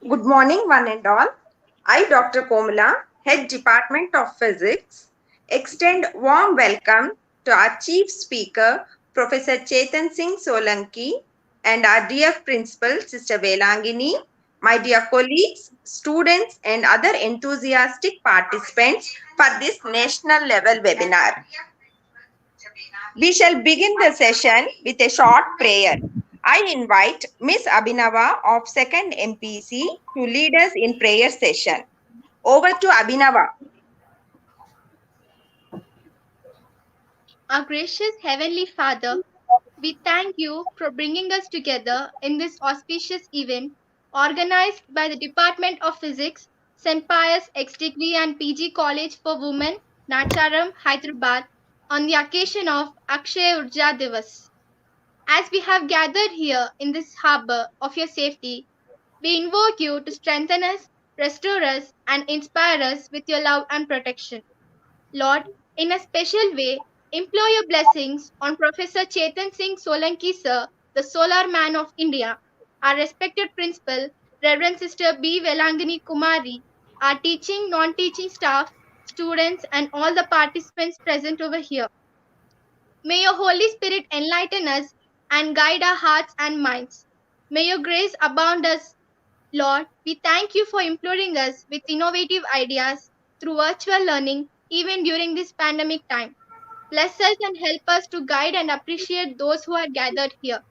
Good morning, one and all. I, Dr. Komala, Head Department of Physics, extend warm welcome to our Chief Speaker, Professor Chetan Singh Solanki, and our dear Principal, Sister Velangini, my dear colleagues, students, and other enthusiastic participants for this national level webinar. We shall begin the session with a short prayer. I invite Miss Abhinava of 2nd MPC to lead us in prayer session. Over to Abhinava. Our gracious Heavenly Father, we thank you for bringing us together in this auspicious event organized by the Department of Physics, St. Pious Ex-Degree and PG College for Women, Nacharam, Hyderabad, on the occasion of Akshay Urja Diwas. As we have gathered here in this harbor of your safety, we invoke you to strengthen us, restore us, and inspire us with your love and protection. Lord, in a special way, implore your blessings on Professor Chetan Singh Solanki sir, the solar man of India, our respected principal, Reverend Sister B. Velangani Kumari, our teaching, non-teaching staff, students, and all the participants present over here. May your Holy Spirit enlighten us and guide our hearts and minds. May your grace abound us, Lord. We thank you for imploring us with innovative ideas through virtual learning even during this pandemic time. Bless us and help us to guide and appreciate those who are gathered here.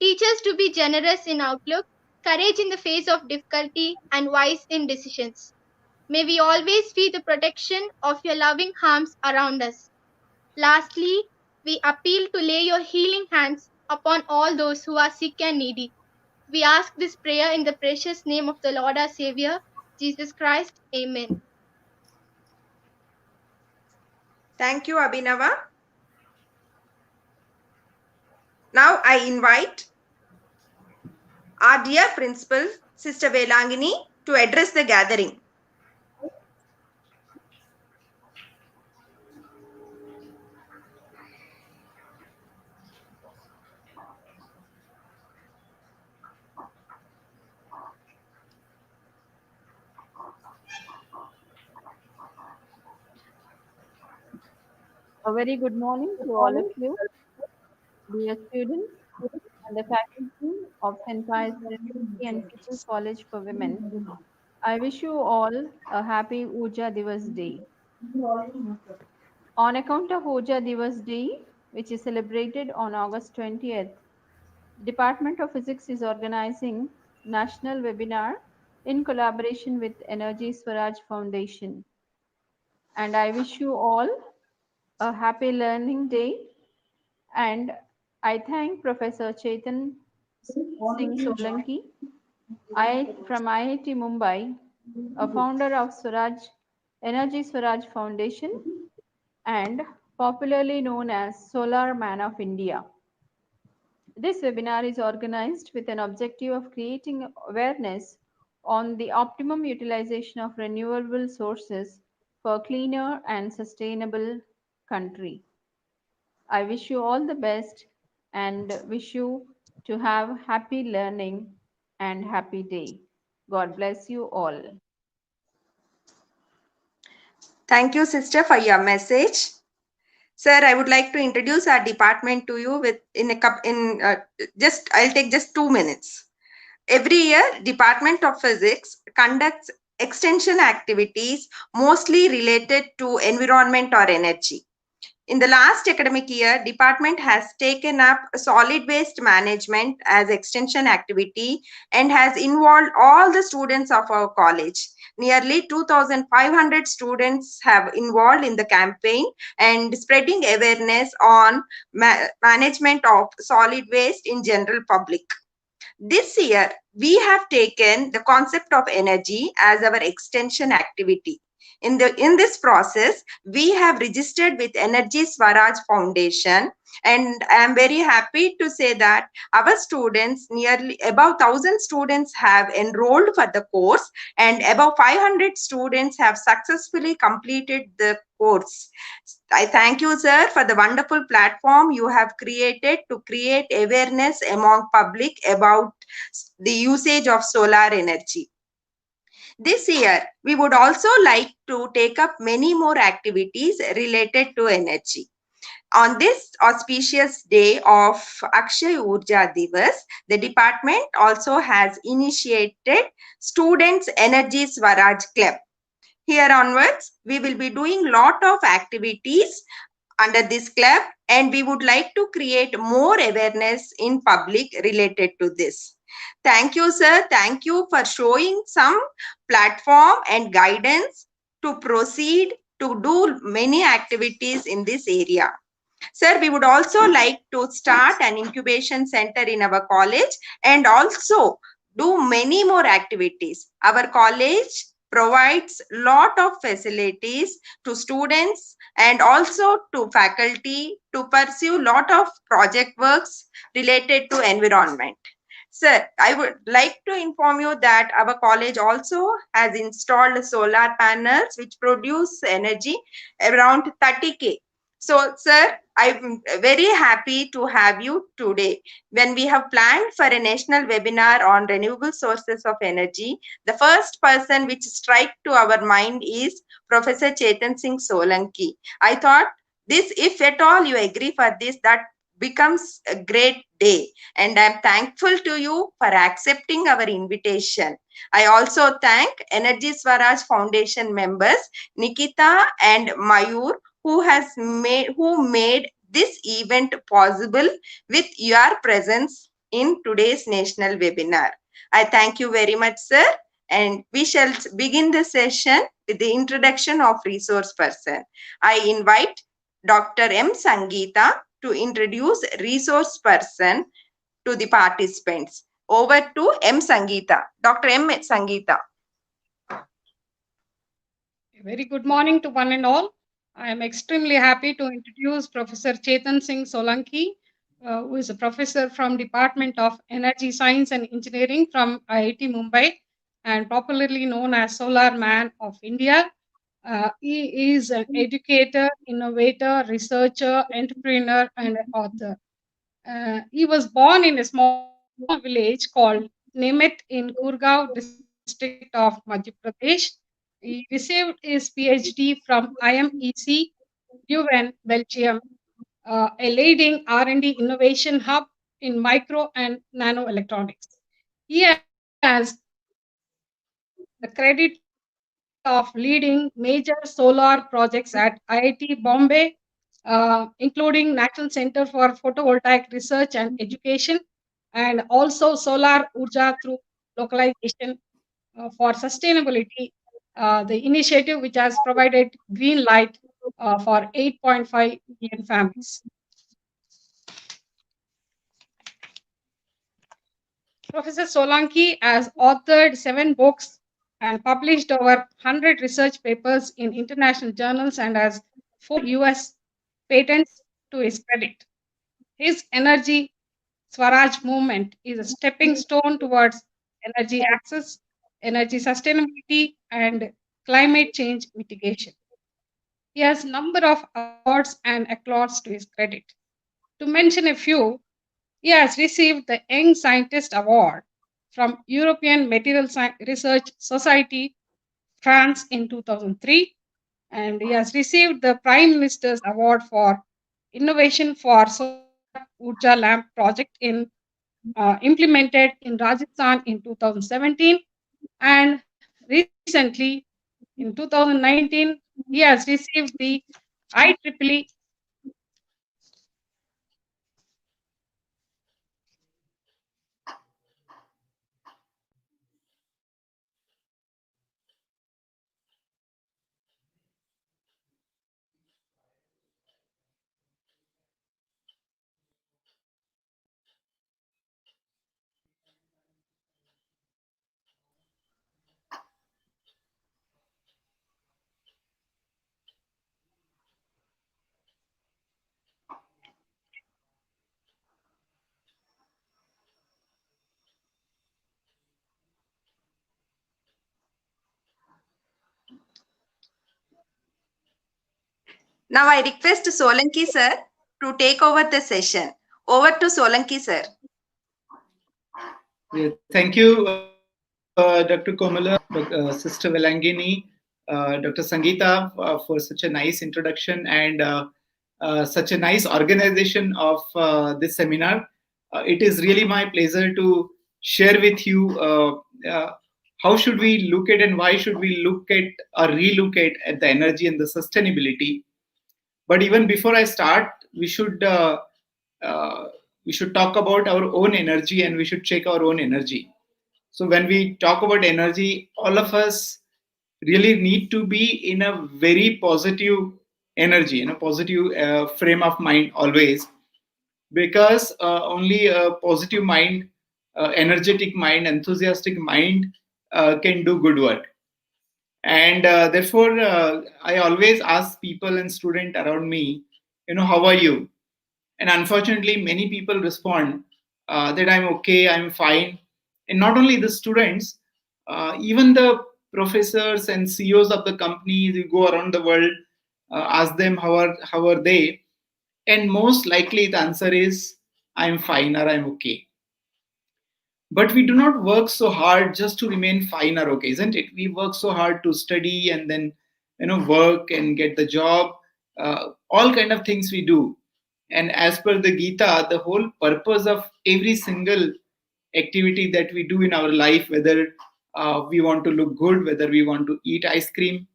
Teach us to be generous in outlook, courage in the face of difficulty, and wise in decisions. May we always feel the protection of your loving arms around us. Lastly, we appeal to lay your healing hands upon all those who are sick and needy. We ask this prayer in the precious name of the Lord our Savior, Jesus Christ. Amen. Thank you, Abhinava. Now I invite our dear Principal, Sister Velangini, to address the gathering. A very good morning to all of you, dear students and the faculty of St. Pius University and PG College for Women. I wish you all a happy Urja Diwas Day. On account of Urja Diwas Day, which is celebrated on August 20th, Department of Physics is organizing national webinar in collaboration with Energy Swaraj Foundation. And I wish you all a happy learning day. And I thank Professor Chetan Singh Solanki, from IIT Mumbai, a founder of Energy Swaraj Foundation, and popularly known as Solar Man of India. This webinar is organized with an objective of creating awareness on the optimum utilization of renewable sources for a cleaner and sustainable country. I wish you all the best and wish you to have happy learning and happy day. God bless you all. Thank you, Sister, for your message. Sir, I would like to introduce our department to you I'll take just 2 minutes. Every year, Department of Physics conducts extension activities mostly related to environment or energy. In the last academic year, department has taken up solid waste management as extension activity and has involved all the students of our college. Nearly 2,500 students have involved in the campaign and spreading awareness on management of solid waste in general public. This year, we have taken the concept of energy as our extension activity. In this process, we have registered with Energy Swaraj Foundation, and I am very happy to say that our students, nearly about 1,000 students have enrolled for the course, and about 500 students have successfully completed the course. I thank you, sir, for the wonderful platform you have created to create awareness among public about the usage of solar energy. This year, we would also like to take up many more activities related to energy. On this auspicious day of Akshay Urja Diwas, the department also has initiated Students Energy Swaraj Club. Here onwards, we will be doing lot of activities under this club, and we would like to create more awareness in public related to this. Thank you, sir. Thank you for showing some platform and guidance to proceed to do many activities in this area. Sir, we would also like to start an incubation center in our college and also do many more activities. Our college provides lot of facilities to students and also to faculty to pursue lot of project works related to environment. Sir, I would like to inform you that our college also has installed solar panels which produce energy around 30K. So, sir, I'm very happy to have you today. When we have planned for a national webinar on renewable sources of energy, the first person which strike to our mind is Professor Chetan Singh Solanki. I thought this, if at all you agree for this, that becomes a great day. And I'm thankful to you for accepting our invitation. I also thank Energy Swaraj Foundation members, Nikita and Mayur, who made this event possible with your presence in today's national webinar. I thank you very much, sir. And we shall begin the session with the introduction of resource person. I invite Dr. M. Sangeeta to introduce resource person to the participants. Over to M. Sangeeta. Dr. M. Sangeeta. Very good morning to one and all. I am extremely happy to introduce Professor Chetan Singh Solanki, who is a professor from Department of Energy Science and Engineering from IIT Mumbai and popularly known as Solar Man of India. He is an educator, innovator, researcher, entrepreneur, and author. He was born in a small village called Nemet in Gurgaon district of Madhya Pradesh. He received his PhD from IMEC, Leuven, Belgium, a leading R&D innovation hub in micro and nanoelectronics. He has the credit of leading major solar projects at IIT Bombay, including National Center for Photovoltaic Research and Education, and also Solar Urja through localization for sustainability, the initiative which has provided green light for 8.5 million families. Professor Solanki has authored 7 books and published over 100 research papers in international journals and has 4 US patents to his credit. His energy Swaraj movement is a stepping stone towards energy access, energy sustainability, and climate change mitigation. He has a number of awards and accolades to his credit. To mention a few, he has received the Young Scientist Award from European Material Research Society, France in 2003, and he has received the Prime Minister's Award for Innovation for Solar Urja Lamp project implemented in Rajasthan in 2017, and recently in 2019 he has received the IEEE Now I request Solanki sir to take over the session. Over to Solanki sir. Yeah, thank you, Dr. Komala, Sister Velangini, Dr. Sangeeta for such a nice introduction and such a nice organization of this seminar. It is really my pleasure to share with you how should we look at and why should we look at or relook at the energy and the sustainability. But even before I start, uh, we should talk about our own energy and we should check our own energy. So when we talk about energy, all of us really need to be in a very positive energy, in a positive frame of mind always, because only a positive mind, energetic mind, enthusiastic mind can do good work. And therefore, I always ask people and students around me, how are you? And unfortunately, many people respond that I'm okay, I'm fine. And not only the students, even the professors and CEOs of the companies, you go around the world, ask them how are they, and most likely the answer is I'm fine or I'm okay. But we do not work so hard just to remain fine or okay, isn't it? We work so hard to study and then work and get the job, all kind of things we do. And as per the Gita, the whole purpose of every single activity that we do in our life, whether we want to look good, whether we want to eat ice cream,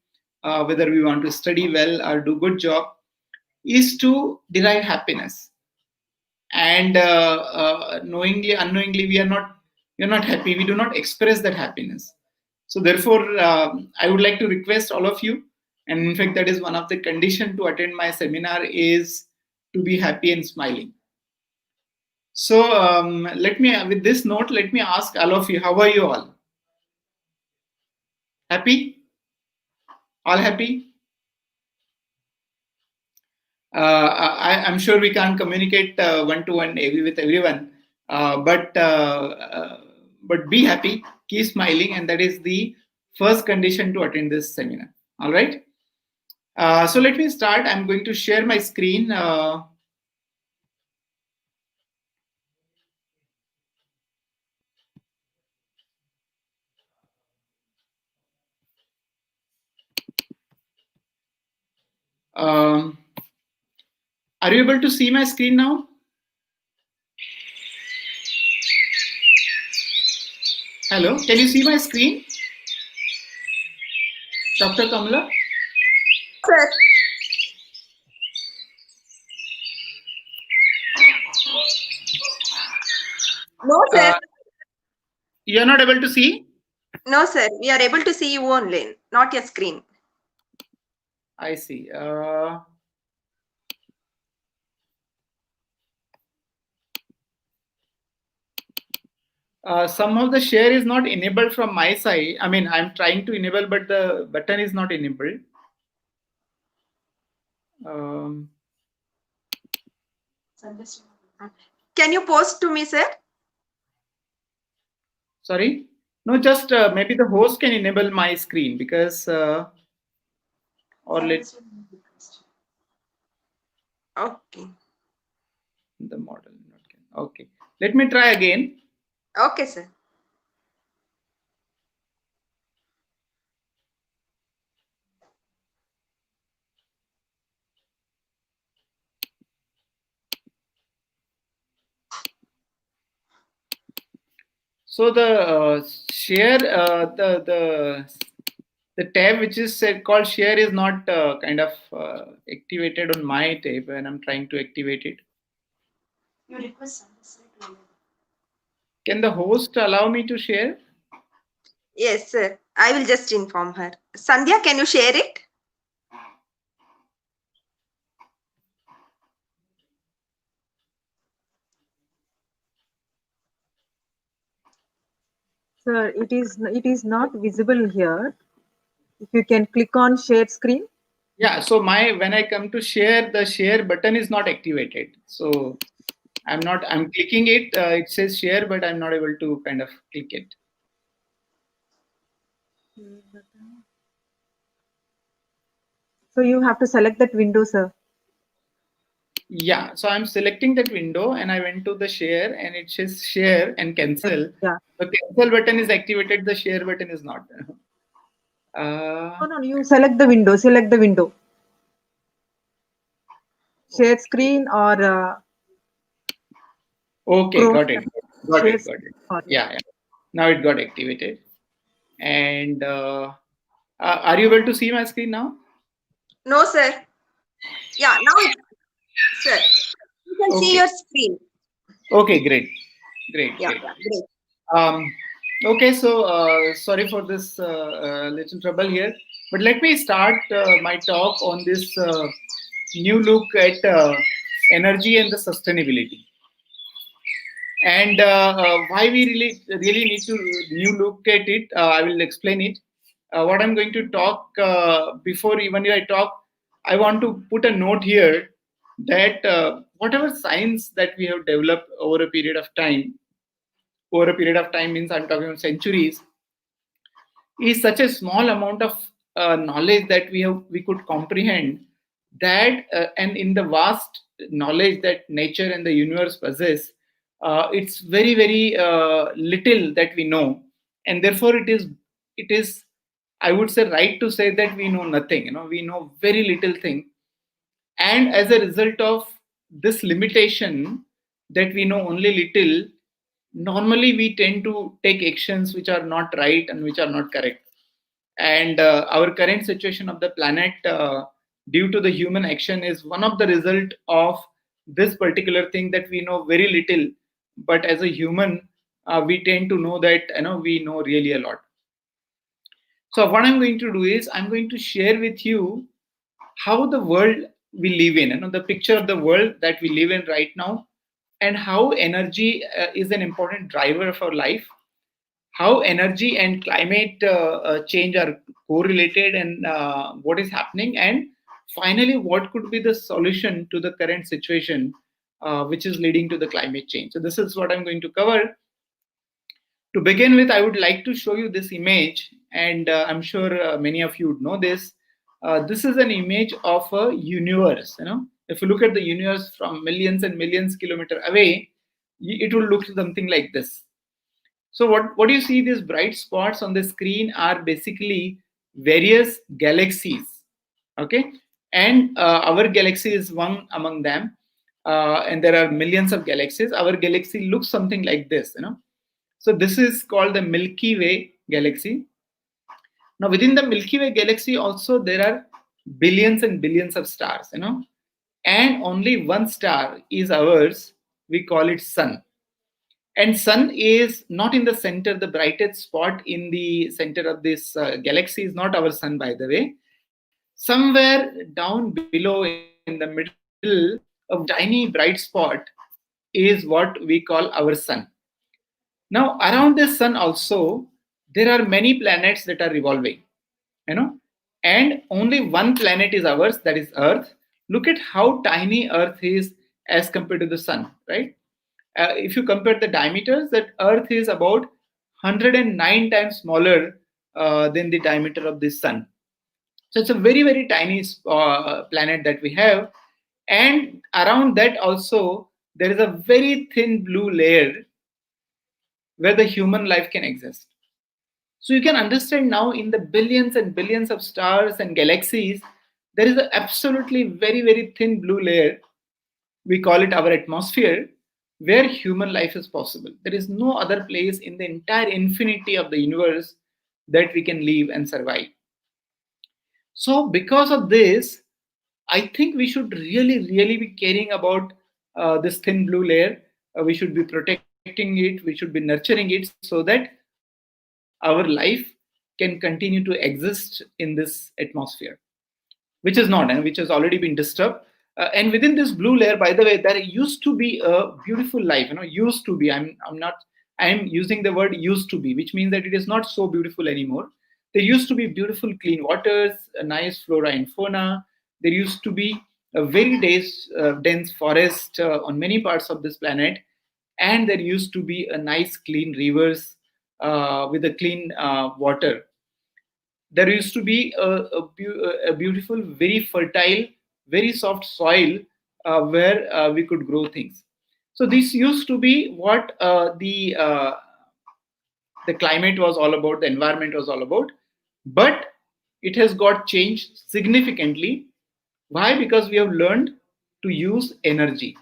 whether we want to study well or do good job, is to derive happiness. And knowingly unknowingly we are not happy, we do not express that happiness. So therefore, I would like to request all of you, and in fact that is one of the condition to attend my seminar, is to be happy and smiling. So let me, with this note, let me ask all of you, how are you all? Happy? All happy? I'm sure we can't communicate one-to-one with everyone, but be happy, keep smiling, and that is the first condition to attend this seminar. All right. So let me start. I'm going to share my screen. Um, are you able to see my screen now? Hello, can you see my screen? Dr. Kamala? Sir. No, sir. You are not able to see? No, sir. We are able to see you only, not your screen. I see. Somehow the share is not enabled from my side. I mean, I'm trying to enable, but the button is not enabled. Can you post to me, sir? Sorry? No, just maybe the host can enable my screen, because or let Okay. the model not can. Okay. Let me try again. Okay, sir. So the share, the tab which is called share is not kind of activated on my tab when I'm trying to activate it. You request. Can the host allow me to share? Yes, sir. I will just inform her. Sandhya, can you share it? Sir, it is not visible here. If you can click on share screen. Yeah, so when I come to share, the share button is not activated. So I'm clicking it, it says share, but I'm not able to kind of click it. So you have to select that window, sir. Yeah, so I'm selecting that window and I went to the share and it says share and cancel. Yeah. The cancel button is activated, the share button is not. No, no, you select the window. Select the window. Share screen or Okay, Chrome. got it. Got Share it, got screen it. or Yeah, yeah. Now it got activated. And are you able to see my screen now? No, sir. Yeah, now it's, sir. You can see Okay. your screen. Okay, great. Great, Yeah, great. yeah, great. Okay, so sorry for this little trouble here, but let me start my talk on this new look at energy and the sustainability, and why we really need to new look at it. I will explain it. What I'm going to talk before even I talk, I want to put a note here that whatever science that we have developed over a period of time means I'm talking about centuries, is such a small amount of knowledge that we could comprehend that and in the vast knowledge that nature and the universe possess, it's very little that we know, and therefore it is I would say right to say that we know nothing. We know very little thing, and as a result of this limitation that we know only little, normally we tend to take actions which are not right and which are not correct. And our current situation of the planet, due to the human action, is one of the result of this particular thing that we know very little. But as a human, we tend to know that we know really a lot. So what I'm going to do is I'm going to share with you how the world we live in, the picture of the world that we live in right now, and how energy is an important driver of our life, how energy and climate change are correlated, and what is happening, and finally what could be the solution to the current situation which is leading to the climate change. So this is what I'm going to cover. To begin with, I would like to show you this image, and I'm sure many of you would know this. This is an image of a universe. If you look at the universe from millions and millions kilometer away, it will look something like this. So what you see, these bright spots on the screen are basically various galaxies. Okay, and our galaxy is one among them, and there are millions of galaxies. Our galaxy looks something like this. So this is called the Milky Way Galaxy. Now within the Milky Way Galaxy also there are billions and billions of stars. And only one star is ours. We call it Sun. And Sun is not in the center. The brightest spot in the center of this galaxy is not our Sun, by the way. Somewhere down below in the middle, a tiny bright spot is what we call our Sun. Now, around this Sun also, there are many planets that are revolving, you know, and only one planet is ours, that is Earth. Look at how tiny Earth is as compared to the Sun, right? If you compare the diameters, that Earth is about 109 times smaller than the diameter of the Sun. So it's a very tiny planet that we have, and around that also there is a very thin blue layer where the human life can exist. So you can understand now, in the billions and billions of stars and galaxies, there is an absolutely very thin blue layer. We call it our atmosphere, where human life is possible. There is no other place in the entire infinity of the universe that we can live and survive. So, because of this, I think we should really be caring about this thin blue layer. We should be protecting it, we should be nurturing it so that our life can continue to exist in this atmosphere, which is not, and which has already been disturbed. And within this blue layer, by the way, there used to be a beautiful life. Used to be. I'm using the word used to be, which means that it is not so beautiful anymore. There used to be beautiful clean waters, a nice flora and fauna. There used to be a very dense forest on many parts of this planet, and there used to be a nice clean rivers with a clean water. There used to be a beautiful, very fertile, very soft soil where we could grow things. So this used to be what the climate was all about, the environment was all about, but it has got changed significantly. Why? Because we have learned to use energy.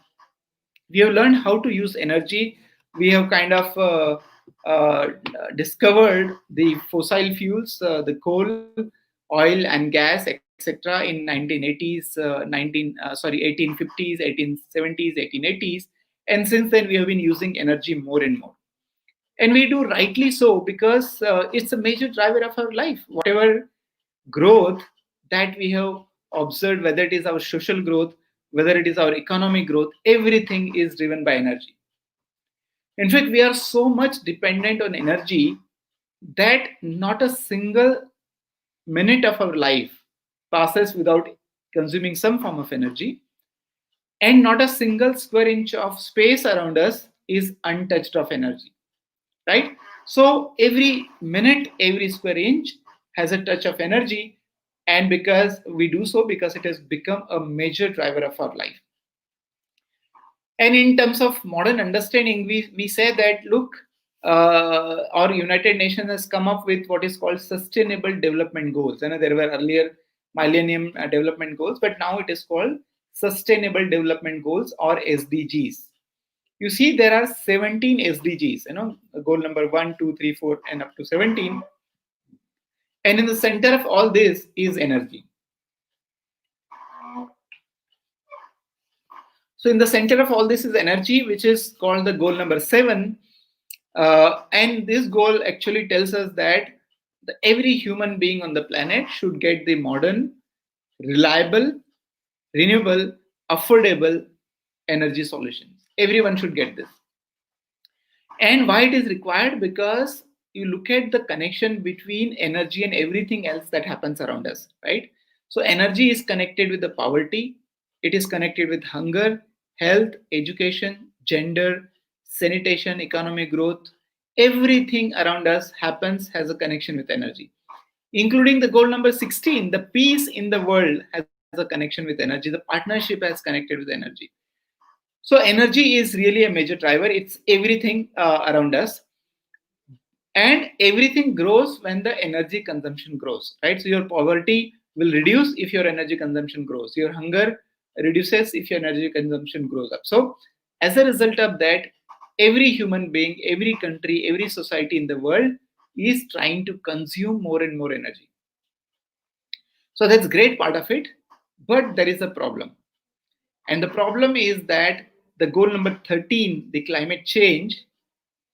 We have learned how to use energy. We have kind of discovered the fossil fuels, the coal, oil, and gas, etc., in 1980s, 1850s, 1870s, 1880s, and since then we have been using energy more and more. And we do rightly so, because it's a major driver of our life. Whatever growth that we have observed, whether it is our social growth, whether it is our economic growth, everything is driven by energy. In fact, we are so much dependent on energy that not a single minute of our life passes without consuming some form of energy, and not a single square inch of space around us is untouched of energy, right? So every minute, every square inch has a touch of energy, and because we do so, because it has become a major driver of our life. And in terms of modern understanding, we say that, look, our United Nations has come up with what is called Sustainable Development Goals. And there were earlier Millennium Development Goals, but now it is called Sustainable Development Goals, or SDGs. You see, there are 17 SDGs, goal number 1, 2, 3, 4, and up to 17. And in the center of all this is energy. So in the center of all this is energy, which is called the goal number 7. And this goal actually tells us that every human being on the planet should get the modern, reliable, renewable, affordable energy solutions. Everyone should get this. And why it is required? Because you look at the connection between energy and everything else that happens around us, right? So energy is connected with the poverty, it is connected with hunger, health, education, gender, sanitation, economic growth. Everything around us has a connection with energy, including the goal number 16, the peace in the world has a connection with energy, the partnership has connected with energy. So energy is really a major driver. It's everything around us, and everything grows when the energy consumption grows, right? So your poverty will reduce if your energy consumption grows, your hunger reduces if your energy consumption grows up. So as a result of that, every human being, every country, every society in the world is trying to consume more and more energy. So that's great part of it, but there is a problem. And the problem is that the goal number 13, the climate change,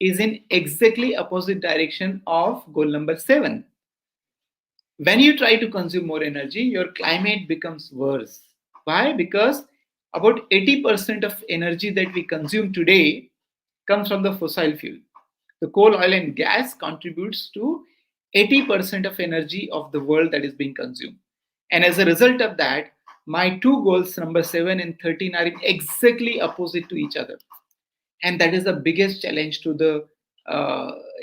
is in exactly opposite direction of goal number 7. When you try to consume more energy, your climate becomes worse. Why? Because about 80% of energy that we consume today comes from the fossil fuel. The coal, oil, and gas contributes to 80% of energy of the world that is being consumed. And as a result of that, my two goals, number 7 and 13, are exactly opposite to each other. And that is the biggest challenge to the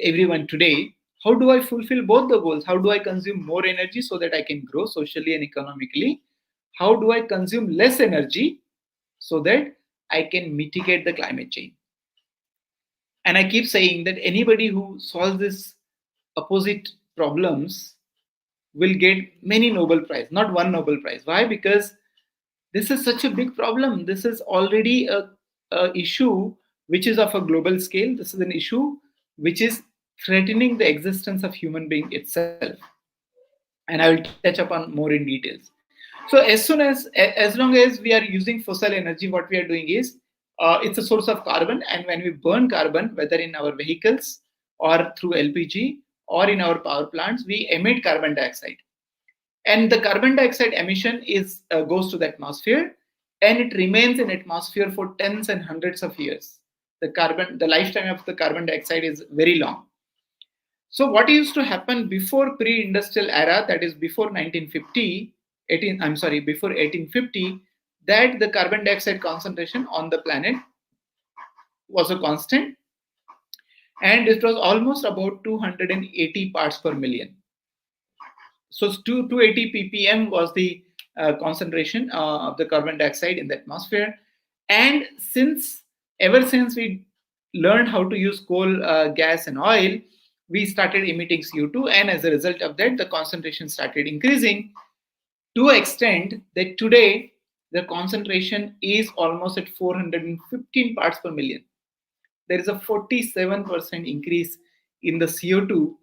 everyone today. How do I fulfill both the goals? How do I consume more energy so that I can grow socially and economically? How do I consume less energy so that I can mitigate the climate change? And I keep saying that anybody who solves this opposite problems will get many Nobel Prize, not one Nobel Prize. Why? Because this is such a big problem. This is already a issue which is of a global scale. This is an issue which is threatening the existence of human being itself. And I will touch upon more in details. So as long as we are using fossil energy, what we are doing is it's a source of carbon, and when we burn carbon, whether in our vehicles or through LPG or in our power plants, we emit carbon dioxide. And the carbon dioxide emission goes to the atmosphere, and it remains in atmosphere for tens and hundreds of years. The lifetime of the carbon dioxide is very long. So what used to happen before pre-industrial era, that is before 1950, before 1850, that the carbon dioxide concentration on the planet was a constant, and it was almost about 280 parts per million. So 280 ppm was the concentration of the carbon dioxide in the atmosphere. And ever since we learned how to use coal, gas, and oil, we started emitting CO2, and as a result of that, the concentration started increasing to an extent that today the concentration is almost at 415 parts per million. There is a 47% increase in the CO2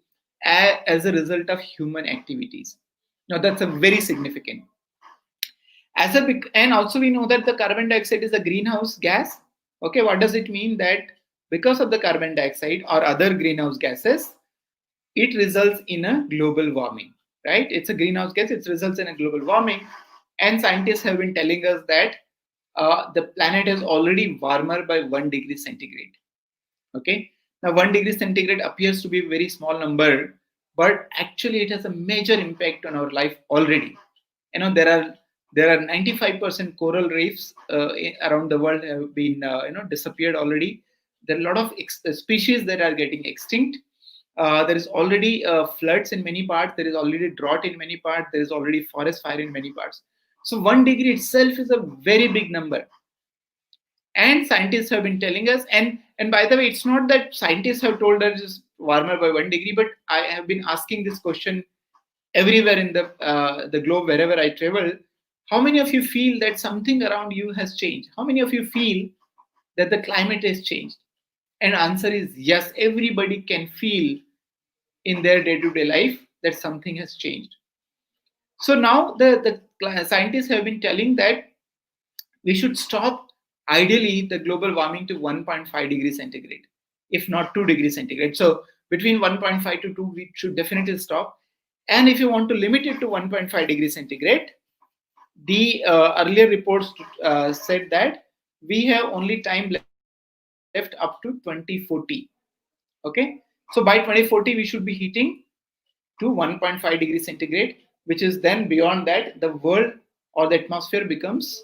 as a result of human activities. Now that's a very significant. And also we know that the carbon dioxide is a greenhouse gas. Okay, what does it mean? That because of the carbon dioxide or other greenhouse gases, it results in a global warming, right? It's a greenhouse gas, it results in a global warming. And scientists have been telling us that the planet is already warmer by 1 degree centigrade. Okay, now 1 degree centigrade appears to be a very small number, but actually it has a major impact on our life already. You know, there are 95% coral reefs around the world have been disappeared already. There are a lot of species that are getting extinct. There is already floods in many parts. There is already drought in many parts. There is already forest fire in many parts. So 1 degree itself is a very big number. And scientists have been telling us, and by the way, it's not that scientists have told us it's warmer by 1 degree, but I have been asking this question everywhere in the globe, wherever I travel. How many of you feel that something around you has changed? How many of you feel that the climate has changed? And answer is yes, everybody can feel in their day-to-day life that something has changed. So now the scientists have been telling that we should stop ideally the global warming to 1.5 degrees centigrade, if not 2 degrees centigrade. So between 1.5 to 2, we should definitely stop. And if you want to limit it to 1.5 degrees centigrade, the earlier reports said that we have only time left up to 2040. Okay, so by 2040 we should be heating to 1.5 degrees centigrade, which is then beyond that the world or the atmosphere becomes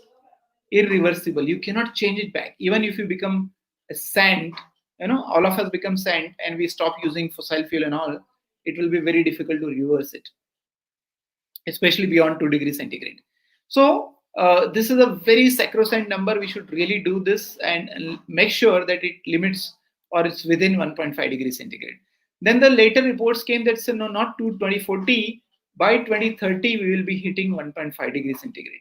irreversible. You cannot change it back. Even if you become a sand, all of us become sand and we stop using fossil fuel and all, it will be very difficult to reverse it, especially beyond 2 degrees centigrade. So this is a very sacrosanct number. We should really do this and make sure that it limits or it's within 1.5 degrees centigrade. Then the later reports came that no, not to 2040, by 2030 we will be hitting 1.5 degrees centigrade.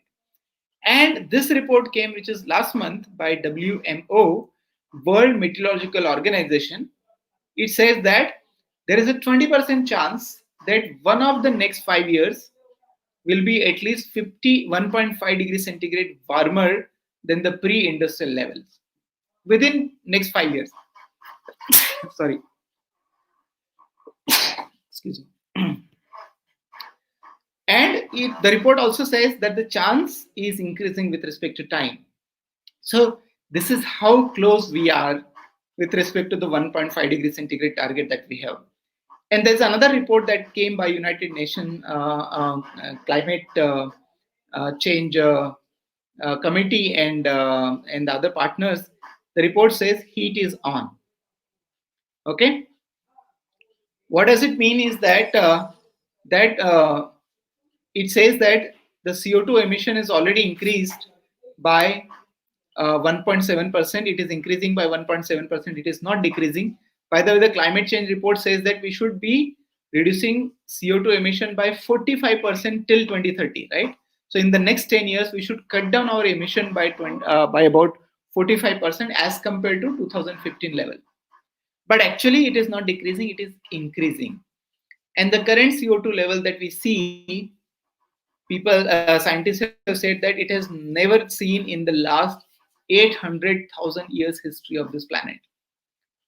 And this report came, which is last month, by WMO, World Meteorological Organization. It says that there is a 20% chance that one of the next 5 years will be at least 1.5 degrees centigrade warmer than the pre-industrial levels within next 5 years. Sorry. Excuse me. And the report also says that the chance is increasing with respect to time. So this is how close we are with respect to the 1.5 degree centigrade target that we have. And there's another report that came by United Nations Climate Change Committee and the other partners. The report says heat is on. Okay. What does it mean is that it says that the CO2 emission is already increased by 1.7%. It is increasing by 1.7%. It is not decreasing. By the way, the climate change report says that we should be reducing CO2 emission by 45% till 2030, right? So in the next 10 years, we should cut down our emission by about 45% as compared to 2015 level. But actually, it is not decreasing, it is increasing. And the current CO2 level that we see, scientists have said that it has never seen in the last 800,000 years history of this planet.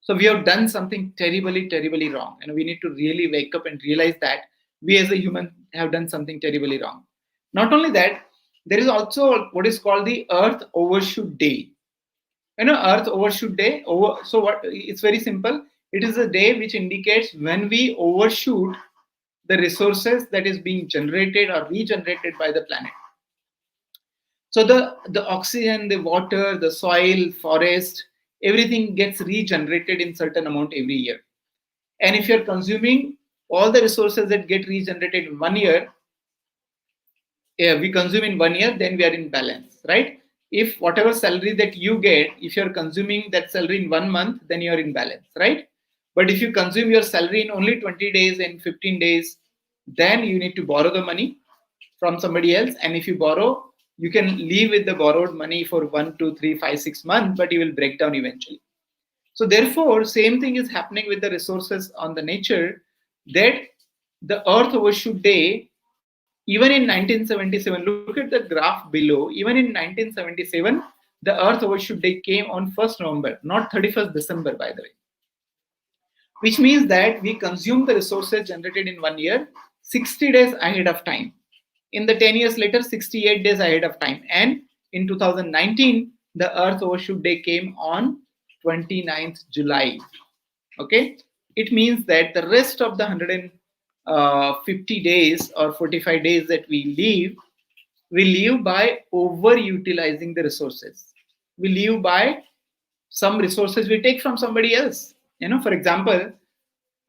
So we have done something terribly, terribly wrong. And we need to really wake up and realize that we as a human have done something terribly wrong. Not only that, there is also what is called the Earth Overshoot Day. Earth Overshoot Day. So what? It's very simple. It is a day which indicates when we overshoot the resources that is being generated or regenerated by the planet. So the oxygen, the water, the soil, forest, everything gets regenerated in certain amount every year. And if you're consuming all the resources that get regenerated in 1 year, we consume in 1 year, then we are in balance, right? If whatever salary that you get, if you're consuming that salary in 1 month, then you're in balance, right? But if you consume your salary in only 20 days and 15 days, then you need to borrow the money from somebody else. And if you borrow, you can live with the borrowed money for 1, 2, 3, 5, 6 months, but you will break down eventually. So therefore, same thing is happening with the resources on the nature, that the Earth Overshoot Day, even in 1977, look at the graph below, even in 1977, the Earth Overshoot Day came on 1st November, not 31st December, by the way. Which means that we consume the resources generated in 1 year 60 days ahead of time. In the 10 years later, 68 days ahead of time. And in 2019, the Earth Overshoot Day came on 29th July. Okay, it means that the rest of the 150 days or 45 days that we live by overutilizing the resources. We live by some resources we take from somebody else. For example,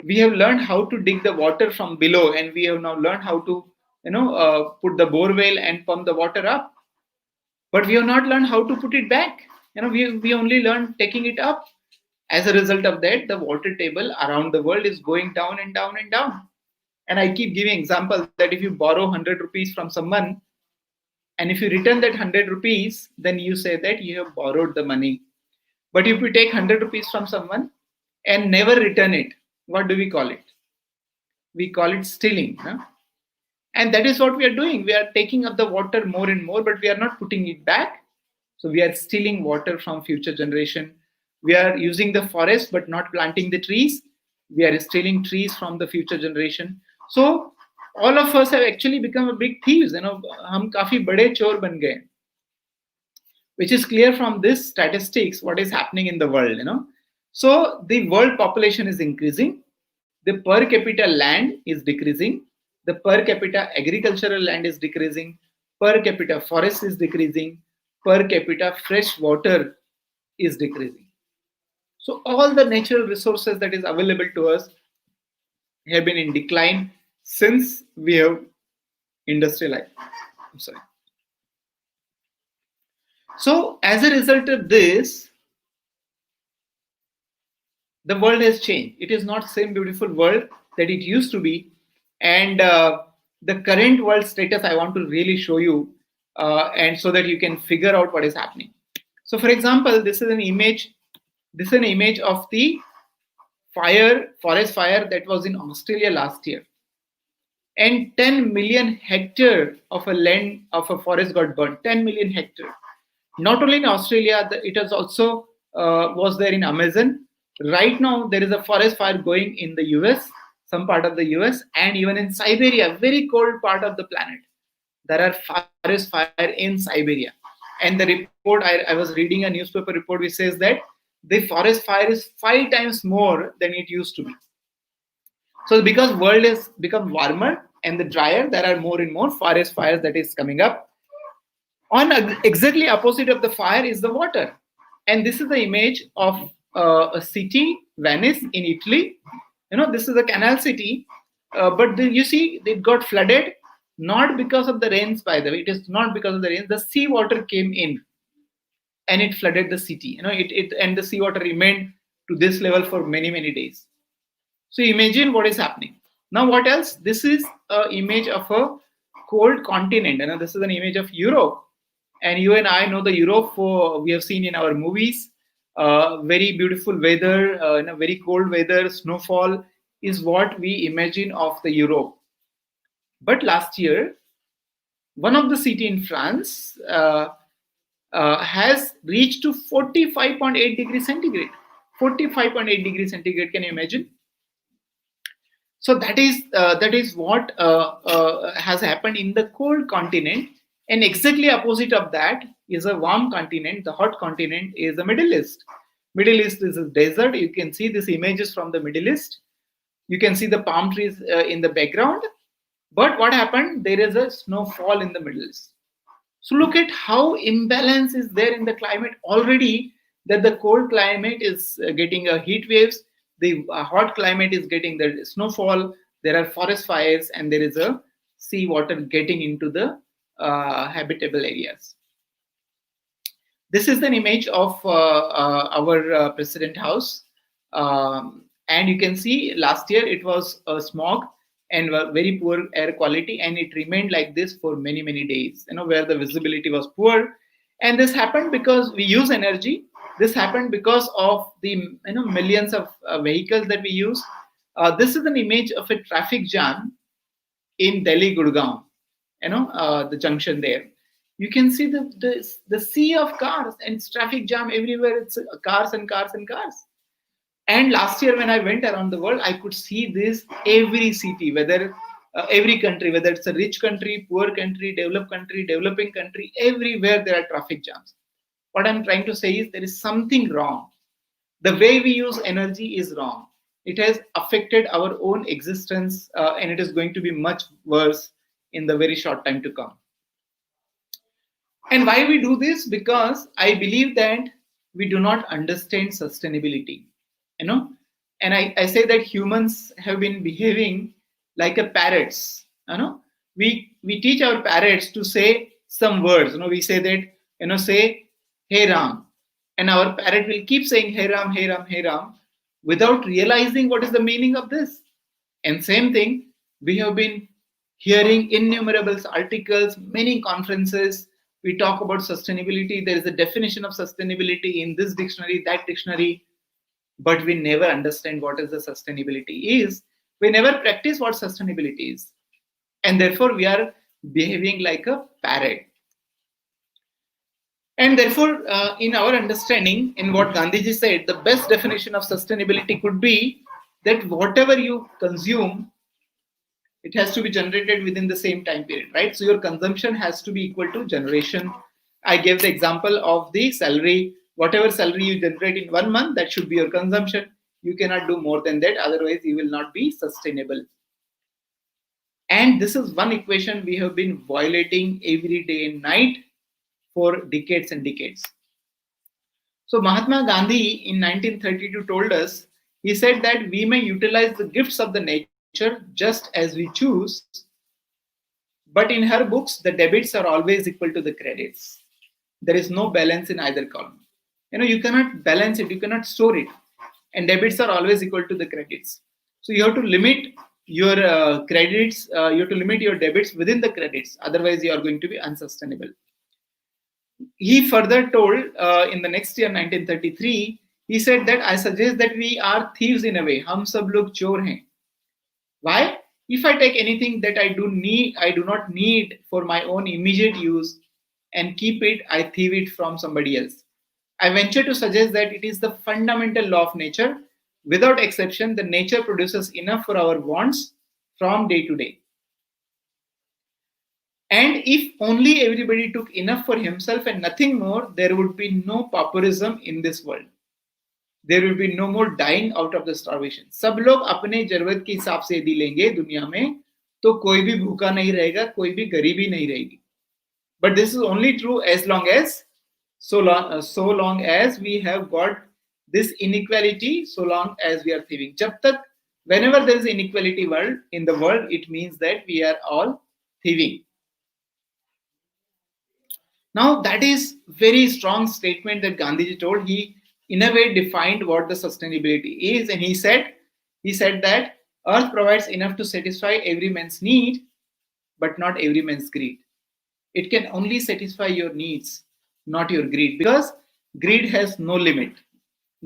we have learned how to dig the water from below, and we have now learned how to put the borewell and pump the water up, but we have not learned how to put it back. We only learned taking it up. As a result of that, the water table around the world is going down and down and down. And I keep giving example that if you borrow 100 rupees from someone, and if you return that 100 rupees, then you say that you have borrowed the money. But if you take 100 rupees from someone and never return it, what do we call it? We call it stealing. And that is what we are doing. We are taking up the water more and more, but we are not putting it back. So we are stealing water from future generation. We are using the forest but not planting the trees. We are stealing trees from the future generation. So all of us have actually become a big thieves. हम काफी बड़े चोर बन गए. Which is clear from this statistics what is happening in the world. So the world population is increasing. The per capita land is decreasing. The per capita agricultural land is decreasing. Per capita forest is decreasing. Per capita fresh water is decreasing. So all the natural resources that is available to us have been in decline since we have industrialized. I'm sorry. So as a result of this, the world has changed. It is not the same beautiful world that it used to be. And the current world status I want to really show you, and so that you can figure out what is happening. So for example, this is an image. This is an image of the forest fire that was in Australia last year. And 10 million hectare of a land of a forest got burned. 10 million hectare. Not only in Australia, it has also was there in Amazon. Right now, there is a forest fire going in the US, some part of the US, and even in Siberia, very cold part of the planet. There are forest fire in Siberia. And the report, I was reading a newspaper report which says that the forest fire is 5 times more than it used to be. So because world has become warmer and the drier, there are more and more forest fires that is coming up. On exactly opposite of the fire is the water. And this is the image of a city, Venice in Italy. This is a canal city, but you see it got flooded, not because of the rains, by the way. It is not because of the rains. The seawater came in and it flooded the city. And the seawater remained to this level for many, many days. So imagine what is happening. Now what else? This is an image of a cold continent. This is an image of Europe. And you and I know the Europe we have seen in our movies. Very beautiful weather, very cold weather, snowfall is what we imagine of the Europe. But last year, one of the city in France has reached to 45.8 degrees centigrade. 45.8 degrees centigrade, can you imagine? So that is what has happened in the cold continent. And exactly opposite of that is a warm continent. The hot continent is the Middle East. Middle East is a desert. You can see these images from the Middle East. You can see the palm trees in the background. But what happened? There is a snowfall in the Middle East. So look at how imbalance is there in the climate already, that the cold climate is getting heat waves. The hot climate is getting the snowfall. There are forest fires, and there is a seawater getting into the habitable areas. This is an image of our President House. And you can see last year it was smog and very poor air quality, and it remained like this for many, many days, where the visibility was poor. And this happened because we use energy. This happened because of the millions of vehicles that we use. This is an image of a traffic jam in Delhi, Gurgaon, the junction there. You can see the sea of cars and traffic jam everywhere. It's cars and cars and cars. And last year when I went around the world, I could see this every city, whether every country, whether it's a rich country, poor country, developing country, everywhere there are traffic jams. What I'm trying to say is there is something wrong. The way we use energy is wrong. It has affected our own existence, and it is going to be much worse in the very short time to come. And why we do this? Because I believe that we do not understand sustainability. And I say that humans have been behaving like a parrots. We teach our parrots to say some words. We say that, say, hey Ram. And our parrot will keep saying, hey Ram, hey Ram, hey Ram, without realizing what is the meaning of this. And same thing, we have been hearing innumerable articles, many conferences. We talk about sustainability. There is a definition of sustainability in this dictionary, that dictionary, but we never understand what is the sustainability is. We never practice what sustainability is. And therefore, we are behaving like a parrot. And therefore, in our understanding, in what Gandhiji said, the best definition of sustainability could be that whatever you consume, it has to be generated within the same time period, right? So your consumption has to be equal to generation. I gave the example of the salary. Whatever salary you generate in 1 month, that should be your consumption. You cannot do more than that, otherwise you will not be sustainable. And this is one equation we have been violating every day and night for decades and decades. So Mahatma Gandhi in 1932 told us, he said that we may utilize the gifts of the nature just as we choose, but in her books, the debits are always equal to the credits. There is no balance in either column. You cannot balance it, you cannot store it. And debits are always equal to the credits. So you have to limit your credits, you have to limit your debits within the credits. Otherwise, you are going to be unsustainable. He further told in the next year, 1933, he said that I suggest that we are thieves in a way. Hum sab log chor hain. Why? If I take anything that I do not need for my own immediate use and keep it, I thieve it from somebody else. I venture to suggest that it is the fundamental law of nature. Without exception, the nature produces enough for our wants from day to day. And if only everybody took enough for himself and nothing more, there would be no pauperism in this world. There will be no more dying out of the starvation. सब लोग अपने जरूरत के हिसाब से यदि लेंगे दुनिया में, तो कोई भी भूखा नहीं रहेगा, कोई भी गरीबी नहीं रहेगी. But this is only true as long as so long as we have got this inequality, so long as we are thieving. जब तक, whenever there is inequality in the world, it means that we are all thieving. Now that is very strong statement that Gandhiji told. He in a way defined what the sustainability is, and he said that earth provides enough to satisfy every man's need, but not every man's greed. It can only satisfy your needs, not your greed, because greed has no limit.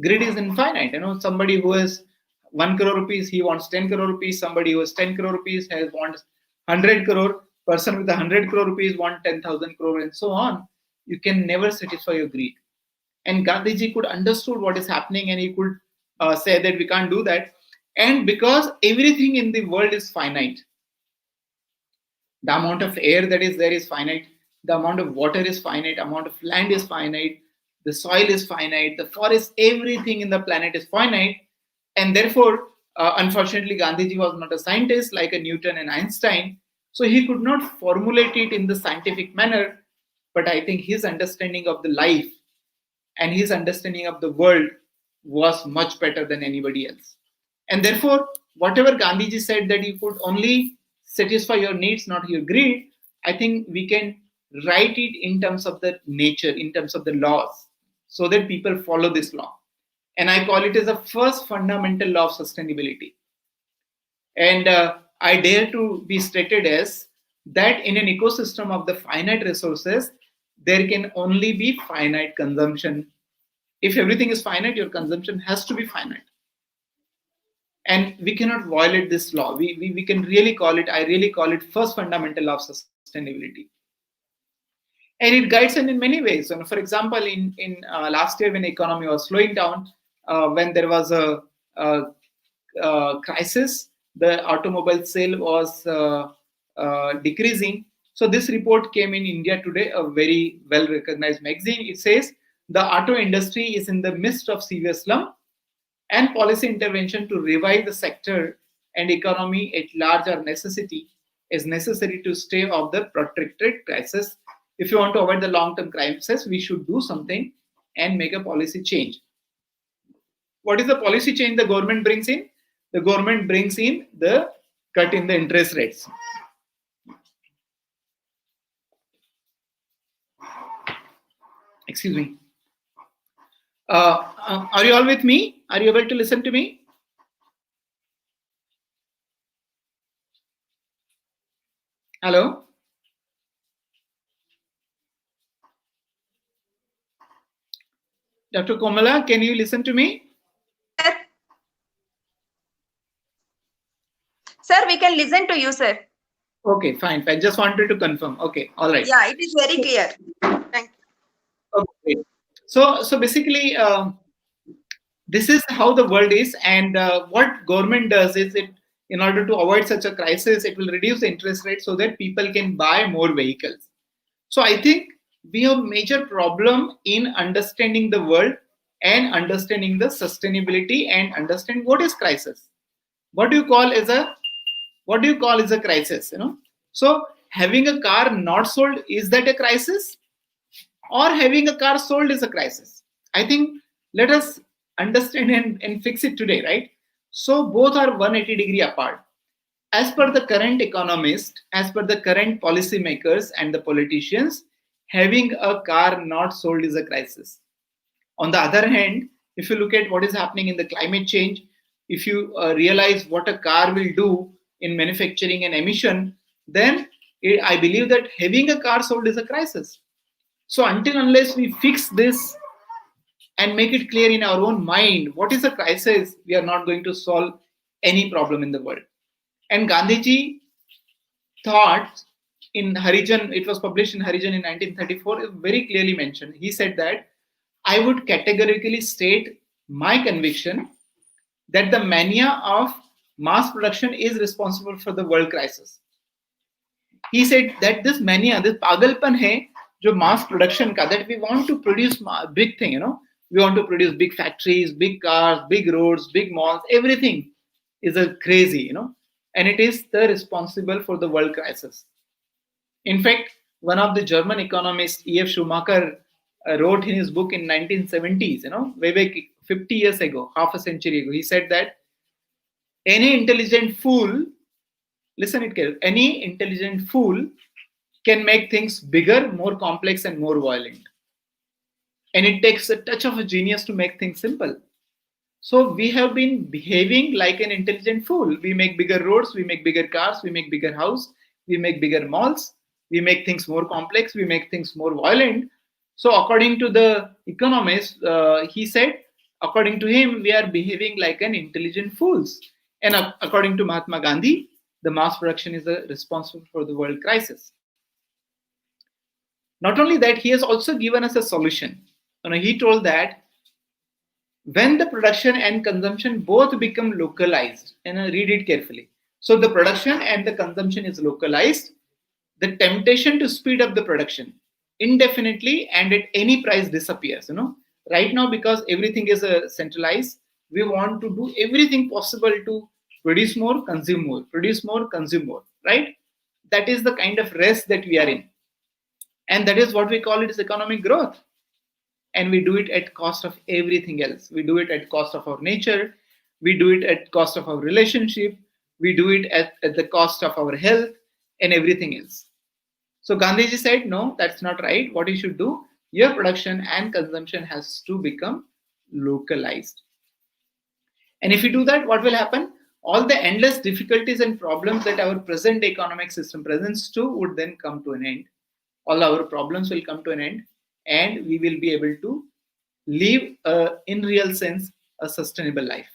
Greed is infinite. Somebody who has 1 crore rupees, he wants 10 crore rupees. Somebody who has 10 crore rupees wants 100 crore. Person with 100 crore rupees wants 10,000 crore, and so on. You can never satisfy your greed. And Gandhiji could understood what is happening, and he could say that we can't do that. And because everything in the world is finite, the amount of air that is there is finite, the amount of water is finite, amount of land is finite, the soil is finite, the forest, everything in the planet is finite. And therefore, unfortunately, Gandhiji was not a scientist like a Newton and Einstein, so he could not formulate it in the scientific manner. But I think his understanding of the life and his understanding of the world was much better than anybody else. And therefore, whatever Gandhiji said that you could only satisfy your needs, not your greed, I think we can write it in terms of the nature, in terms of the laws, so that people follow this law. And I call it as the first fundamental law of sustainability. And I dare to be stated as that in an ecosystem of the finite resources, there can only be finite consumption. If everything is finite, your consumption has to be finite. And we cannot violate this law. We can really call it, I really call it first fundamental law of sustainability. And it guides us in many ways. So, for example, in last year when the economy was slowing down, when there was a crisis, the automobile sale was decreasing. So this report came in India Today, a very well-recognized magazine. It says the auto industry is in the midst of severe slump, and policy intervention to revive the sector and economy at large is necessary to stay off the protracted crisis. If you want to avoid the long-term crisis, we should do something and make a policy change. What is the policy change the government brings in? The government brings in the cut in the interest rates. Excuse me. Are you all with me? Are you able to listen to me? Hello? Dr. Komala, can you listen to me? Sir. Sir, we can listen to you, sir. Okay, fine. I just wanted to confirm. Okay, all right. Yeah, it is very clear. Thank you. Okay. So basically, this is how the world is, and what government does is it, in order to avoid such a crisis, it will reduce the interest rate so that people can buy more vehicles. So I think we have major problem in understanding the world and understanding the sustainability and understand what is crisis. What do you call as a crisis? So having a car not sold, is that a crisis? Or having a car sold is a crisis? I think let us understand and fix it today, right? So both are 180-degree apart. As per the current economist, as per the current policymakers and the politicians, having a car not sold is a crisis. On the other hand, if you look at what is happening in the climate change, if you realize what a car will do in manufacturing and emission, then I believe that having a car sold is a crisis. So until unless we fix this and make it clear in our own mind what is a crisis, we are not going to solve any problem in the world. And Gandhiji thought in Harijan, it was published in Harijan in 1934, very clearly mentioned. He said that I would categorically state my conviction that the mania of mass production is responsible for the world crisis. He said that this mania, this pagalpan hai, jo mass production ka, that we want to produce big thing, we want to produce big factories, big cars, big roads, big malls, everything is a crazy, and it is the responsible for the world crisis. In fact, one of the German economists, E.F. Schumacher, wrote in his book in 1970s, way back 50 years ago, half a century ago, he said that any intelligent fool, listen it carefully, any intelligent fool can make things bigger, more complex, and more violent. And it takes a touch of a genius to make things simple. So we have been behaving like an intelligent fool. We make bigger roads, we make bigger cars, we make bigger houses, we make bigger malls, we make things more complex, we make things more violent. So according to the economist, he said, according to him, we are behaving like an intelligent fools. And according to Mahatma Gandhi, the mass production is responsible for the world crisis. Not only that, he has also given us a solution. He told that when the production and consumption both become localized, and read it carefully. So the production and the consumption is localized, the temptation to speed up the production indefinitely and at any price disappears. Right now, because everything is centralized, we want to do everything possible to produce more, consume more, produce more, consume more, right? That is the kind of race that we are in. And that is what we call it as economic growth. And we do it at cost of everything else. We do it at cost of our nature. We do it at cost of our relationship. We do it at the cost of our health and everything else. So Gandhiji said, no, that's not right. What you should do, your production and consumption has to become localized. And if you do that, what will happen? All the endless difficulties and problems that our present economic system presents to would then come to an end. All our problems will come to an end, and we will be able to live, in real sense, a sustainable life.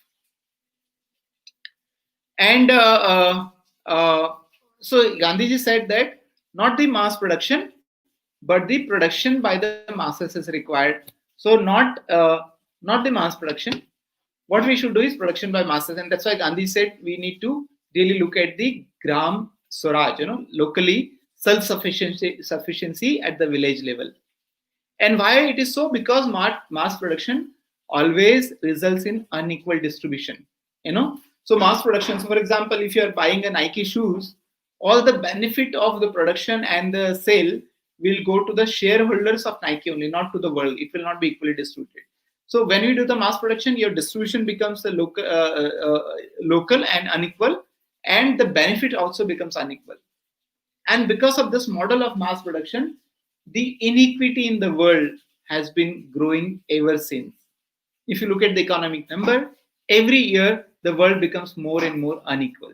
And so Gandhiji said that not the mass production, but the production by the masses is required. So not the mass production. What we should do is production by masses, and that's why Gandhi said we need to really look at the gram Swaraj, locally sufficiency at the village level. And why it is so? Because mass production always results in unequal distribution. So mass production. So for example, if you are buying a Nike shoes, all the benefit of the production and the sale will go to the shareholders of Nike only, not to the world. It will not be equally distributed. So when we do the mass production, your distribution becomes the local and unequal, and the benefit also becomes unequal. And because of this model of mass production, the inequity in the world has been growing ever since. If you look at the economic number, every year the world becomes more and more unequal.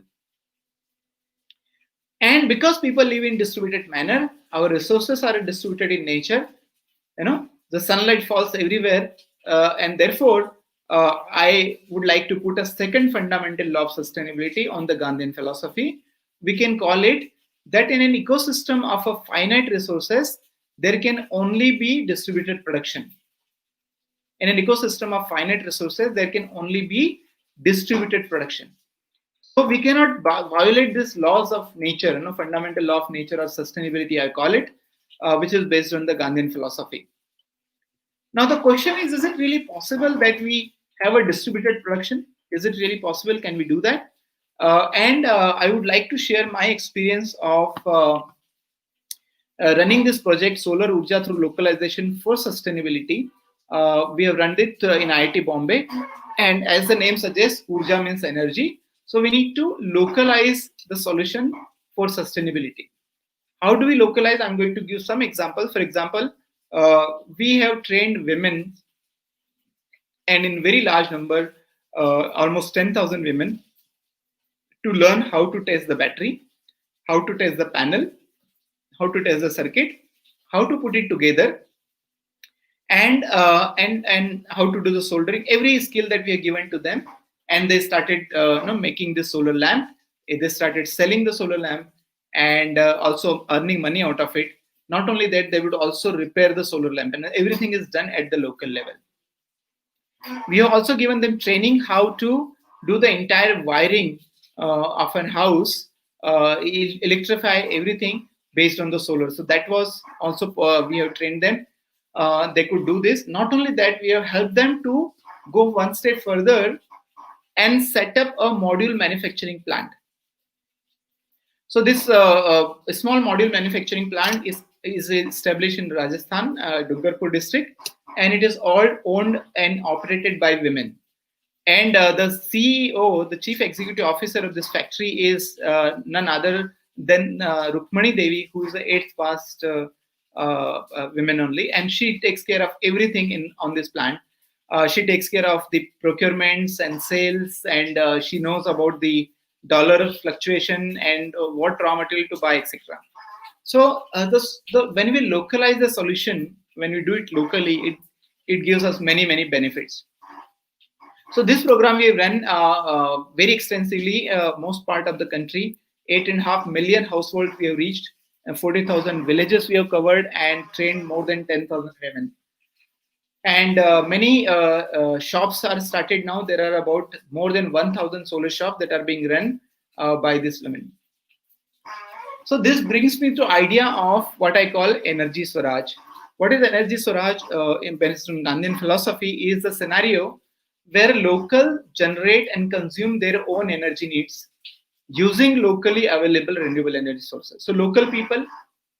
And because people live in distributed manner, our resources are distributed in nature. The sunlight falls everywhere, and therefore I would like to put a second fundamental law of sustainability on the Gandhian philosophy. We can call it that in an ecosystem of a finite resources, there can only be distributed production. In an ecosystem of finite resources, there can only be distributed production. So we cannot violate these laws of nature, fundamental law of nature or sustainability, I call it, which is based on the Gandhian philosophy. Now the question is it really possible that we have a distributed production? Is it really possible? Can we do that? And I would like to share my experience of running this project, Solar Urja through localization for sustainability. We have run it in IIT Bombay, and as the name suggests, Urja means energy. So we need to localize the solution for sustainability. How do we localize? I'm going to give some examples. For example, we have trained women, and in very large number, almost 10,000 women, to learn how to test the battery, how to test the panel, how to test the circuit, how to put it together, and how to do the soldering. Every skill that we have given to them, and they started making this solar lamp. They started selling the solar lamp and also earning money out of it. Not only that, they would also repair the solar lamp, and everything is done at the local level. We have also given them training how to do the entire wiring of an house, electrify everything based on the solar. So that was also, we have trained them. They could do this. Not only that, we have helped them to go one step further and set up a module manufacturing plant. So this small module manufacturing plant is established in Rajasthan, Dungarpur district, and it is all owned and operated by women. And the CEO, the chief executive officer of this factory, is none other than Rukmani Devi, who is the 8th past women only, and she takes care of everything on this plant. She takes care of the procurements and sales, and she knows about the dollar fluctuation and what raw material to buy, etc. So when we localize the solution, when we do it locally, it gives us many benefits. So this program we have run very extensively, most part of the country. 8.5 million households we have reached, and 40,000 villages we have covered, and trained more than 10,000 women. And many shops are started now. There are about more than 1,000 solar shops that are being run by these women. So this brings me to idea of what I call energy Swaraj. What is energy Swaraj? Based on Gandhian philosophy, is the scenario where local generate and consume their own energy needs using locally available renewable energy sources. So local people,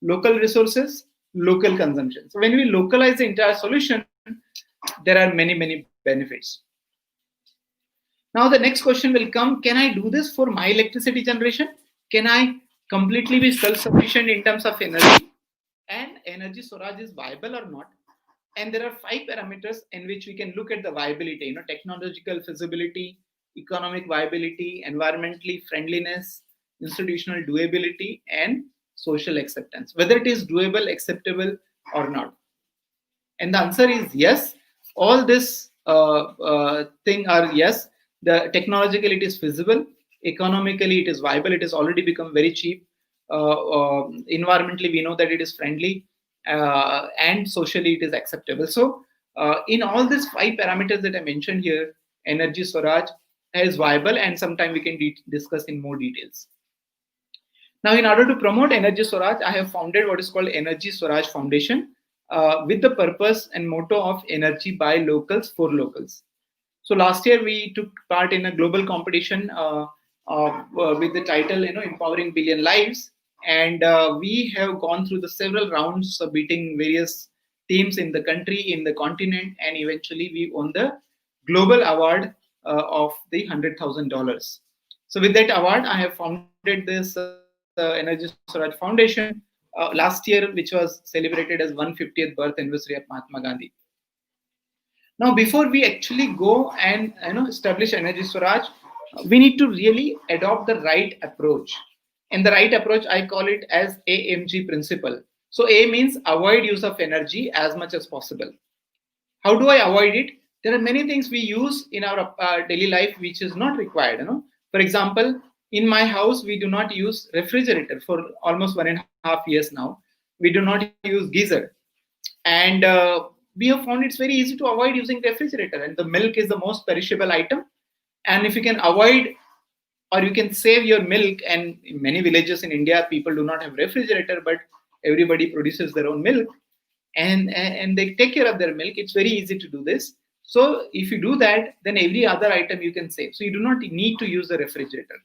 local resources, local consumption. So when we localize the entire solution, there are many benefits. Now the next question will come, can I do this for my electricity generation? Can I completely be self-sufficient in terms of energy, and energy Swaraj is viable or not. And there are 5 parameters in which we can look at the viability, technological feasibility, economic viability, environmentally friendliness, institutional doability, and social acceptance, whether it is doable, acceptable or not. And the answer is yes. All this thing are yes. The technologically it is feasible, economically it is viable, it has already become very cheap. Environmentally we know that it is friendly, and socially it is acceptable. So in all these 5 parameters that I mentioned here, energy Swaraj is viable, and sometime we can discuss in more details. Now, in order to promote Energy Swaraj, I have founded what is called Energy Swaraj Foundation, with the purpose and motto of energy by locals for locals. So last year we took part in a global competition with the title, Empowering Billion Lives, and we have gone through the several rounds of beating various teams in the country, in the continent, and eventually we won the global award of the $100,000. So with that award, I have founded this Energy Swaraj Foundation last year, which was celebrated as 150th birth anniversary of Mahatma Gandhi. Now, before we actually go and establish Energy Swaraj, we need to really adopt the right approach. And the right approach, I call it as AMG principle. So A means avoid use of energy as much as possible. How do I avoid it? There are many things we use in our daily life which is not required. For example, in my house we do not use refrigerator for almost 1.5 years now. We do not use geyser, and we have found it's very easy to avoid using refrigerator. And the milk is the most perishable item, and if you can avoid or you can save your milk, and in many villages in India people do not have refrigerator, but everybody produces their own milk, and they take care of their milk. It's very easy to do this. So if you do that, then every other item you can save. So you do not need to use the refrigerator.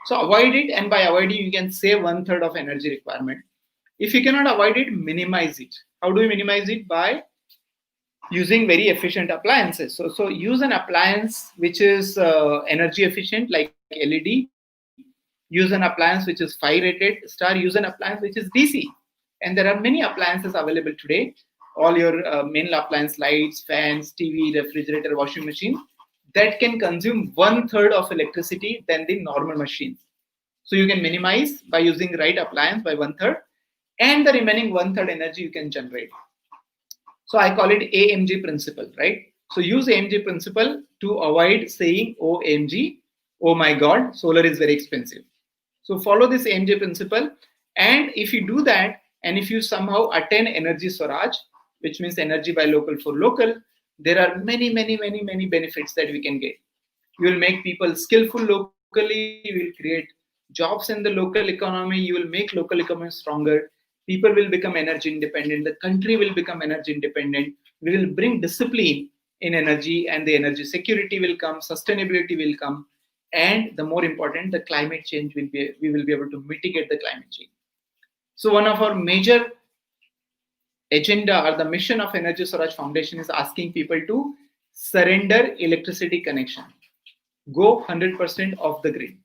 So avoid it, and by avoiding you can save 1/3 of energy requirement. If you cannot avoid it, minimize it. How do we minimize it? By using very efficient appliances. So use an appliance which is energy efficient, like LED. Use an appliance which is 5 rated star. Use an appliance which is DC. And there are many appliances available today. All your main appliance, lights, fans, TV, refrigerator, washing machine, that can consume 1/3 of electricity than the normal machines. So you can minimize by using right appliance by 1/3, and the remaining 1/3 energy you can generate. So I call it AMG principle, right? So use AMG principle to avoid saying OMG, oh my God, solar is very expensive. So follow this AMG principle, and if you do that, and if you somehow attain Energy Swaraj, which means energy by local for local, there are many benefits that we can get. You will make people skillful locally, you will create jobs in the local economy, you will make local economy stronger, people will become energy independent, the country will become energy independent, we will bring discipline in energy, and the energy security will come, sustainability will come, and the more important, the climate change will be, we will be able to mitigate the climate change. So one of our major agenda or the mission of Energy Swaraj Foundation is asking people to surrender electricity connection, go 100% off the grid,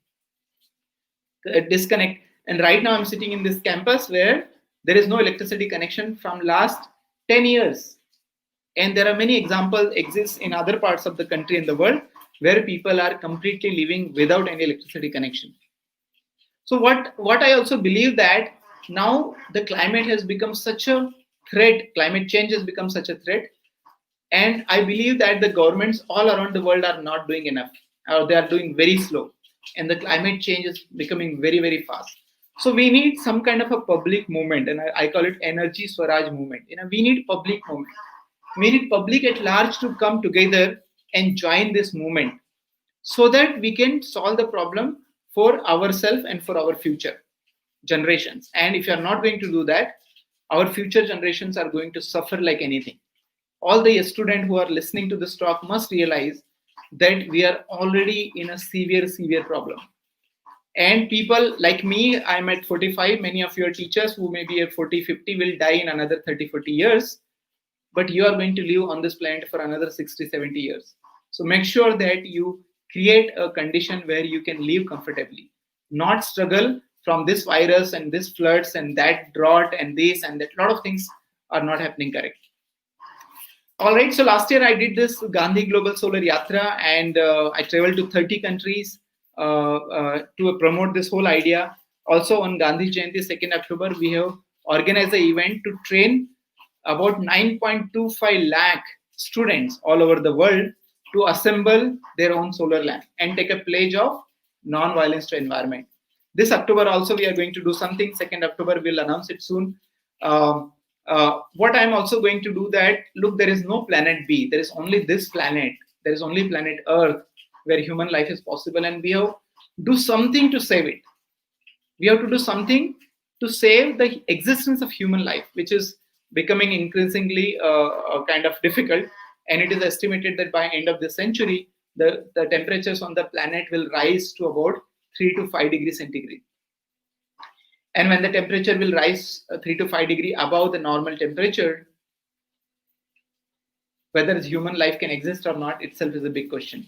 disconnect. And right now I'm sitting in this campus where there is no electricity connection from last 10 years. And there are many examples exist in other parts of the country and the world where people are completely living without any electricity connection. So what I also believe that now the climate has become such a threat, climate change has become such a threat, and I believe that the governments all around the world are not doing enough, or they are doing very slow, and the climate change is becoming very fast. So we need some kind of a public movement, and I call it Energy Swaraj movement. We need public movement. We need public at large to come together and join this movement, so that we can solve the problem for ourselves and for our future generations. And if you are not going to do that, our future generations are going to suffer like anything. All the students who are listening to this talk must realize that we are already in a severe problem. And people like me, I'm at 45, many of your teachers who may be at 40, 50 will die in another 30, 40 years. But you are going to live on this planet for another 60, 70 years. So make sure that you create a condition where you can live comfortably, not struggle from this virus and this floods and that drought and this and that. A lot of things are not happening correct. All right, so last year I did this Gandhi Global Solar Yatra, and I traveled to 30 countries to promote this whole idea. Also on Gandhi Jayanti, 2nd October, we have organized an event to train about 9.25 lakh students all over the world to assemble their own solar lamp and take a pledge of non-violence to environment. This October also we are going to do something. 2nd October, we'll announce it soon. What I'm also going to do that, look, there is no planet B. There is only this planet. There is only planet Earth where human life is possible, and we have to do something to save it. We have to do something to save the existence of human life, which is becoming increasingly kind of difficult. And it is estimated that by end of this century, the temperatures on the planet will rise to about 3 to 5 degrees centigrade. And when the temperature will rise 3 to 5 degrees above the normal temperature, whether human life can exist or not itself is a big question.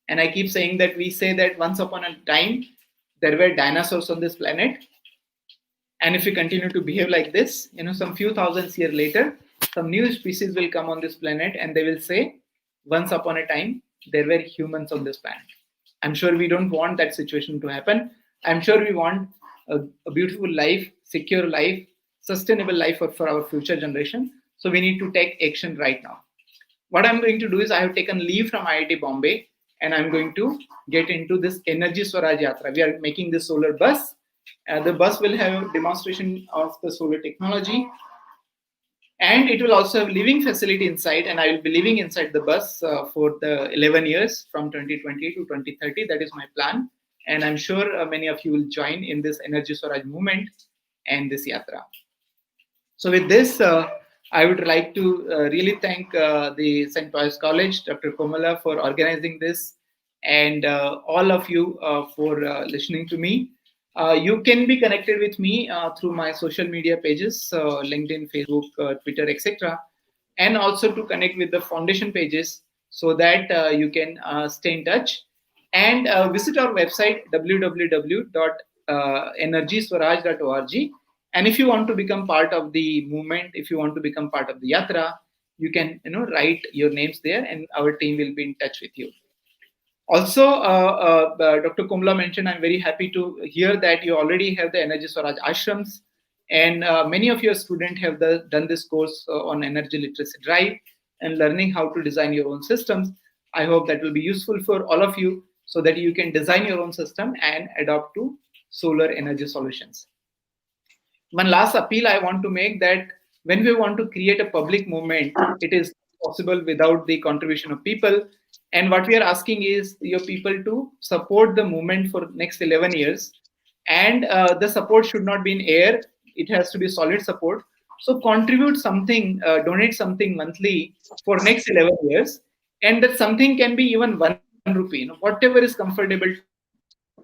And I keep saying that we say that once upon a time, there were dinosaurs on this planet. And if we continue to behave like this, some few thousands years later, some new species will come on this planet and they will say, once upon a time, there were humans on this planet. I'm sure we don't want that situation to happen. I'm sure we want a beautiful life, secure life, sustainable life for our future generation. So we need to take action right now. What I'm going to do is I have taken leave from IIT Bombay and I'm going to get into this Energy Swaraj Yatra. We are making this solar bus. The bus will have a demonstration of the solar technology, and it will also have living facility inside, and I will be living inside the bus for the 11 years from 2020 to 2030. That is my plan, and I'm sure many of you will join in this Energy Swaraj movement and this yatra. So with this, I would like to really thank the St. Pious College, Dr. Komala, for organizing this, and all of you for listening to me. You can be connected with me through my social media pages, LinkedIn, Facebook, Twitter, etc. And also to connect with the foundation pages so that you can stay in touch. And visit our website, www.energyswaraj.org. And if you want to become part of the movement, if you want to become part of the yatra, you can write your names there and our team will be in touch with you. Also, Dr. Kumla mentioned, I'm very happy to hear that you already have the Energy Swaraj ashrams, and many of your students have done this course on energy literacy drive and learning how to design your own systems. I hope that will be useful for all of you so that you can design your own system and adopt to solar energy solutions. One last appeal I want to make, that when we want to create a public movement, it is possible without the contribution of people. And what we are asking is your people to support the movement for next 11 years. And the support should not be in air. It has to be solid support. So contribute something, donate something monthly for next 11 years. And that something can be even 1 rupee. Whatever is comfortable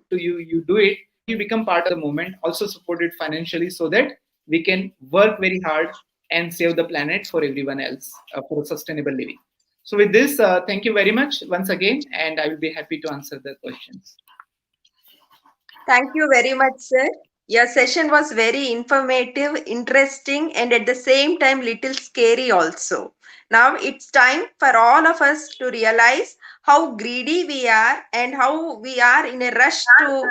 to you, you do it. And you become part of the movement. Also support it financially so that we can work very hard and save the planet for everyone else for sustainable living. So with this, thank you very much once again, and I will be happy to answer the questions. Thank you very much, sir. Your session was very informative, interesting, and at the same time, little scary also. Now it's time for all of us to realize how greedy we are and how we are in a rush to.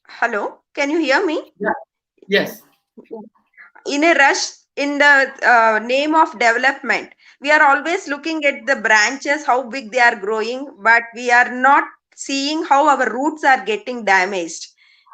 Hello, can you hear me? Yeah. Yes. In a rush in the name of development, we are always looking at the branches, how big they are growing, but we are not seeing how our roots are getting damaged.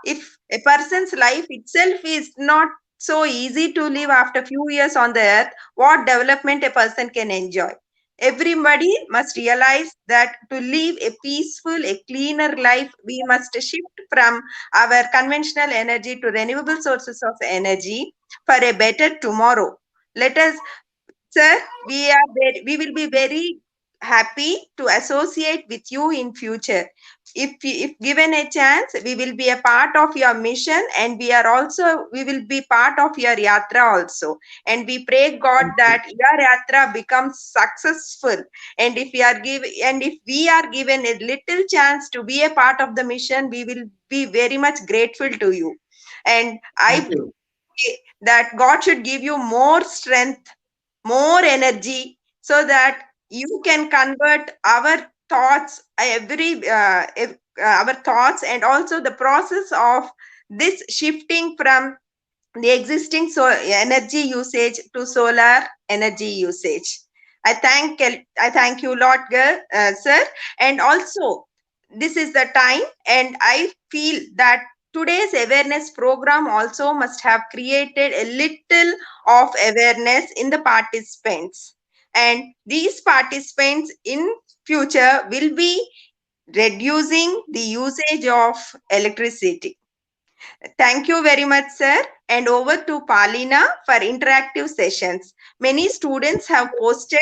If a person's life itself is not so easy to live after few years on the earth, what development a person can enjoy? Everybody must realize that to live a peaceful, a cleaner life, we must shift from our conventional energy to renewable sources of energy for a better tomorrow. Let us, sir, we will be very happy to associate with you in future. if given a chance, we will be a part of your mission, and we will be part of your yatra also. And we pray God that your yatra becomes successful. And if we are given a little chance to be a part of the mission, we will be very much grateful to you. And I Thank you. pray that God should give you more strength, more energy, so that you can convert our thoughts, our thoughts, and also the process of this shifting from the existing energy usage to solar energy usage. I thank you, Lord, sir. And also, this is the time, and I feel that today's awareness program also must have created a little of awareness in the participants. And these participants in future will be reducing the usage of electricity. Thank you very much, sir. And over to Palina for interactive sessions. Many students have posted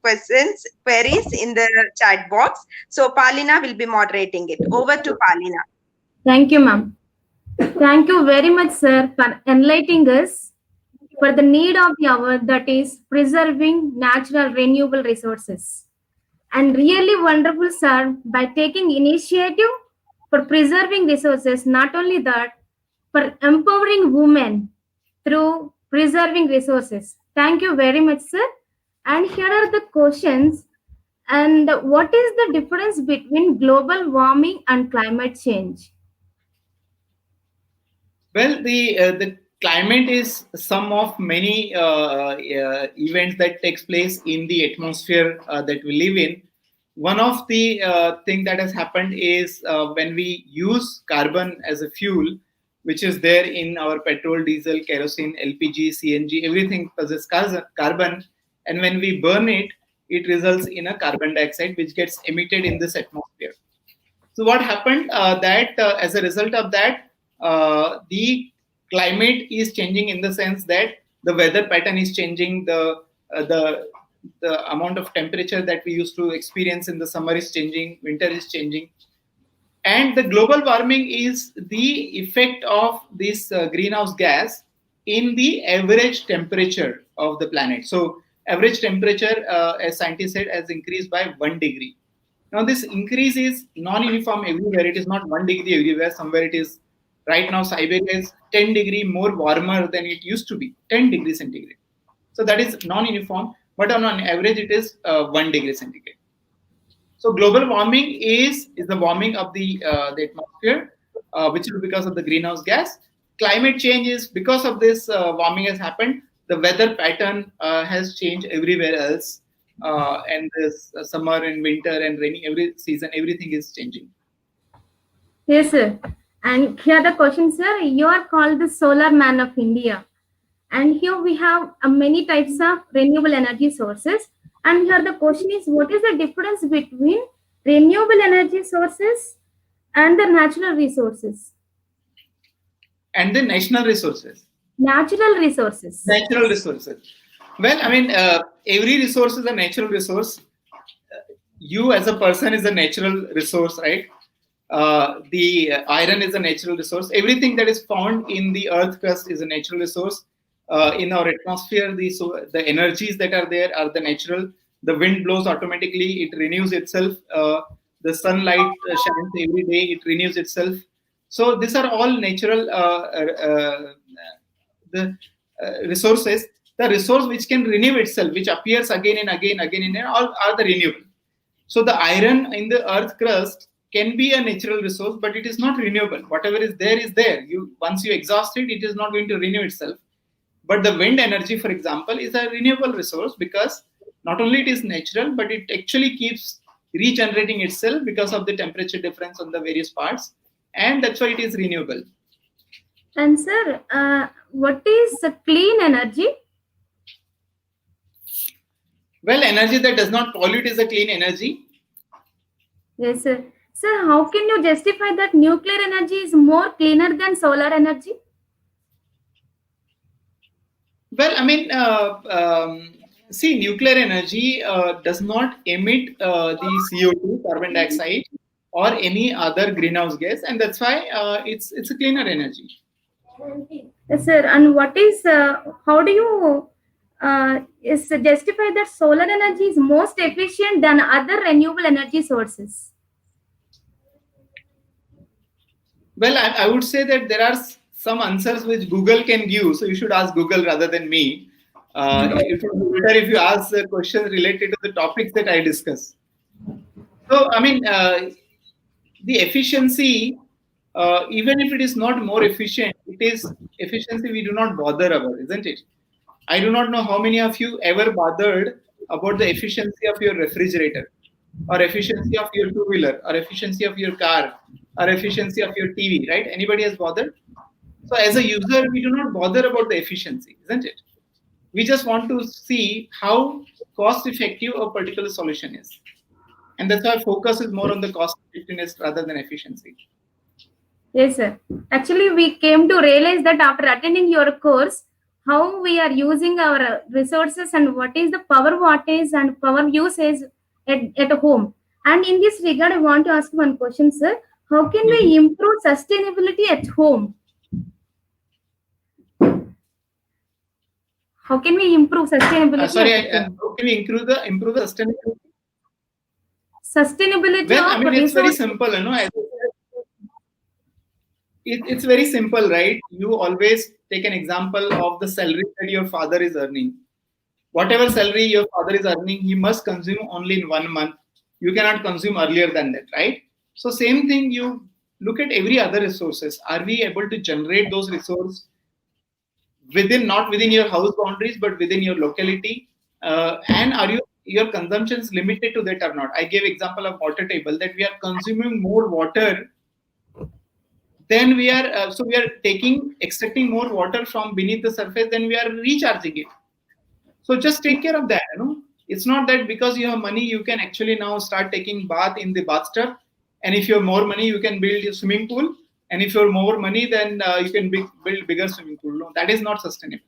queries in the chat box. So Palina will be moderating it. Over to Palina. Thank you, ma'am. Thank you very much, sir, for enlightening us for the need of the hour, that is preserving natural renewable resources. And really wonderful, sir, by taking initiative for preserving resources, not only that, for empowering women through preserving resources. Thank you very much, sir. And here are the questions. And what is the difference between global warming and climate change? Well, the climate is some of many events that takes place in the atmosphere that we live in. One of the thing that has happened is when we use carbon as a fuel, which is there in our petrol, diesel, kerosene, LPG, CNG, everything possesses carbon, and when we burn it, it results in a carbon dioxide which gets emitted in this atmosphere. So what happened that as a result of that, the climate is changing in the sense that the weather pattern is changing, the amount of temperature that we used to experience in the summer is changing, winter is changing. And the global warming is the effect of this greenhouse gas in the average temperature of the planet. So average temperature, as scientists said, has increased by 1 degree. Now, this increase is non-uniform everywhere. It is not 1 degree everywhere. Somewhere it is, right now, Siberia is 10 degree more warmer than it used to be, 10 degrees centigrade. So that is non-uniform, but on average, it is 1 degree centigrade. So global warming is the warming of the atmosphere, which is because of the greenhouse gas. Climate change is because of this warming has happened. The weather pattern has changed everywhere else. And this summer and winter and rainy, every season, everything is changing. Yes, sir. And here the question, sir, you are called the solar man of India. And here we have many types of renewable energy sources. And here the question is, what is the difference between renewable energy sources and the natural resources? And the national resources. Natural resources. Natural resources. Well, I mean, every resource is a natural resource. You as a person is a natural resource, right? The iron is a natural resource. Everything that is found in the earth crust is a natural resource. In our atmosphere, the energies that are there are the natural. The wind blows automatically, it renews itself. The sunlight shines every day, it renews itself. So these are all natural resources. The resource which can renew itself, which appears again and again, all are the renewable. So the iron in the earth crust can be a natural resource, but it is not renewable. Whatever is there is there. Once you exhaust it, it is not going to renew itself. But the wind energy, for example, is a renewable resource because not only it is natural, but it actually keeps regenerating itself because of the temperature difference on the various parts. And that's why it is renewable. And sir, what is clean energy? Well, energy that does not pollute is a clean energy. Yes, sir. Sir, how can you justify that nuclear energy is more cleaner than solar energy? Well, I mean, see, nuclear energy does not emit the CO2, carbon dioxide, or any other greenhouse gas, and that's why it's a cleaner energy. Yes, sir. And what is, how do you is justify that solar energy is most efficient than other renewable energy sources? Well, I would say that there are some answers which Google can give, so you should ask Google rather than me. It would be better if you ask questions related to the topics that I discuss. So, I mean, the efficiency, even if it is not more efficient, it is efficiency we do not bother about, isn't it? I do not know how many of you ever bothered about the efficiency of your refrigerator, or efficiency of your two-wheeler, or efficiency of your car, or efficiency of your TV, right? Anybody has bothered? So as a user, we do not bother about the efficiency, isn't it? We just want to see how cost-effective a particular solution is. And that's why focus is more on the cost effectiveness rather than efficiency. Yes, sir. Actually, we came to realize that after attending your course, how we are using our resources and what is the power wattage and power usage at home. And in this regard, I want to ask one question, sir. How can we improve sustainability at home? How can we improve sustainability? How can we improve the sustainability? Sustainability. Well, I mean, it's very simple, you know. It's very simple, right? You always take an example of the salary that your father is earning. Whatever salary your father is earning, he must consume only in 1 month. You cannot consume earlier than that, right? So same thing, you look at every other resources. Are we able to generate those resources not within your house boundaries, but within your locality? And are your consumption is limited to that or not? I gave example of water table, that we are consuming more water then we are we are extracting more water from beneath the surface, then we are recharging it. So just take care of that. You know, it's not that because you have money you can actually now start taking bath in the bathtub, and if you have more money you can build a swimming pool, and if you have more money then you can build bigger swimming pool. No, that is not sustainable.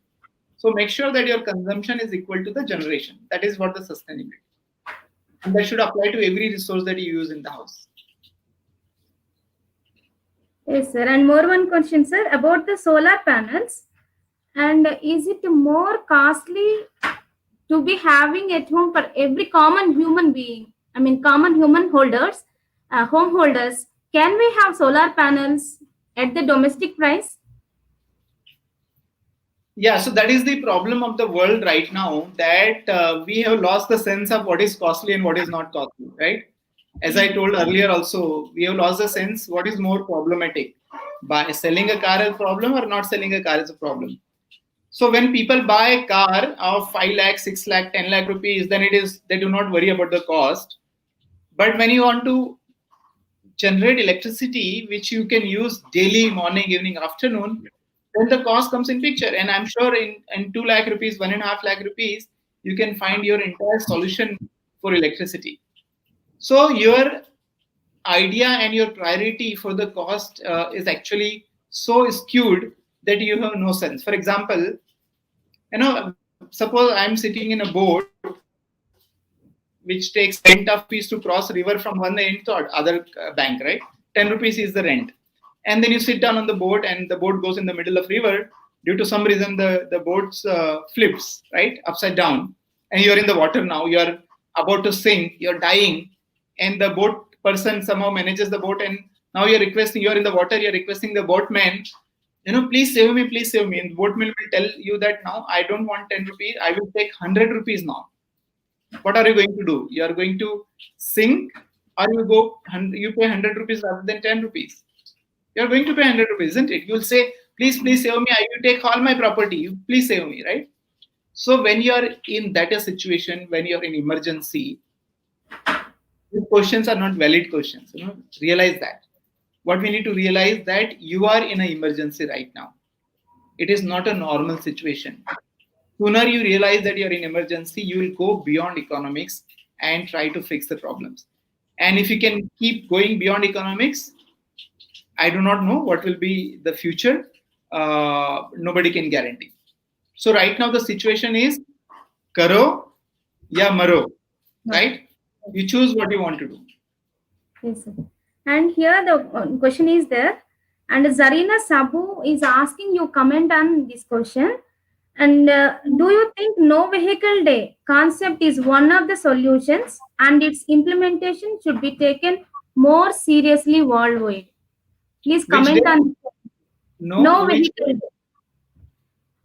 So make sure that your consumption is equal to the generation. That is what the sustainability, and that should apply to every resource that you use in the house. Yes, sir. And more one question, sir, about the solar panels. And is it more costly to be having at home for every common human being? I mean, common human holders, home holders. Can we have solar panels at the domestic price? Yeah, so that is the problem of the world right now, that we have lost the sense of what is costly and what is not costly, right? As I told earlier also, we have lost the sense what is more problematic. By selling a car is a problem or not selling a car is a problem. So when people buy a car of 5 lakh, 6 lakh, 10 lakh rupees, then they do not worry about the cost. But when you want to generate electricity, which you can use daily, morning, evening, afternoon, then the cost comes in picture. And I'm sure in 2 lakh rupees, 1.5 lakh rupees, you can find your entire solution for electricity. So your idea and your priority for the cost is actually so skewed that you have no sense. For example, you know, suppose I'm sitting in a boat which takes 10 rupees to cross river from one end to other bank, right? 10 rupees is the rent. And then you sit down on the boat and the boat goes in the middle of river. Due to some reason, the boat flips, right? Upside down. And you're in the water now. You're about to sink. You're dying. And the boat person somehow manages the boat. And now you're in the water. You're requesting the boatman, please save me, please save me. And the boatman will tell you that now I don't want 10 rupees. I will take 100 rupees now. What are you going to do? You are going to sink, or you pay 100 rupees rather than 10 rupees. You are going to pay 100 rupees, isn't it? You will say, please save me. I will take all my property. Please save me, right? So when you are in that situation, when you are in emergency, these questions are not valid questions. Realize that. What we need to realize that you are in an emergency right now. It is not a normal situation. Sooner you realize that you're in emergency, you will go beyond economics and try to fix the problems. And if you can keep going beyond economics, I do not know what will be the future. Nobody can guarantee. So right now the situation is karo ya maro, right? You choose what you want to do. Yes, sir. And here the question is there. And Zarina Sabu is asking you comment on this question. And do you think no vehicle day concept is one of the solutions and its implementation should be taken more seriously worldwide? Please Which comment day? on no Which vehicle day? day.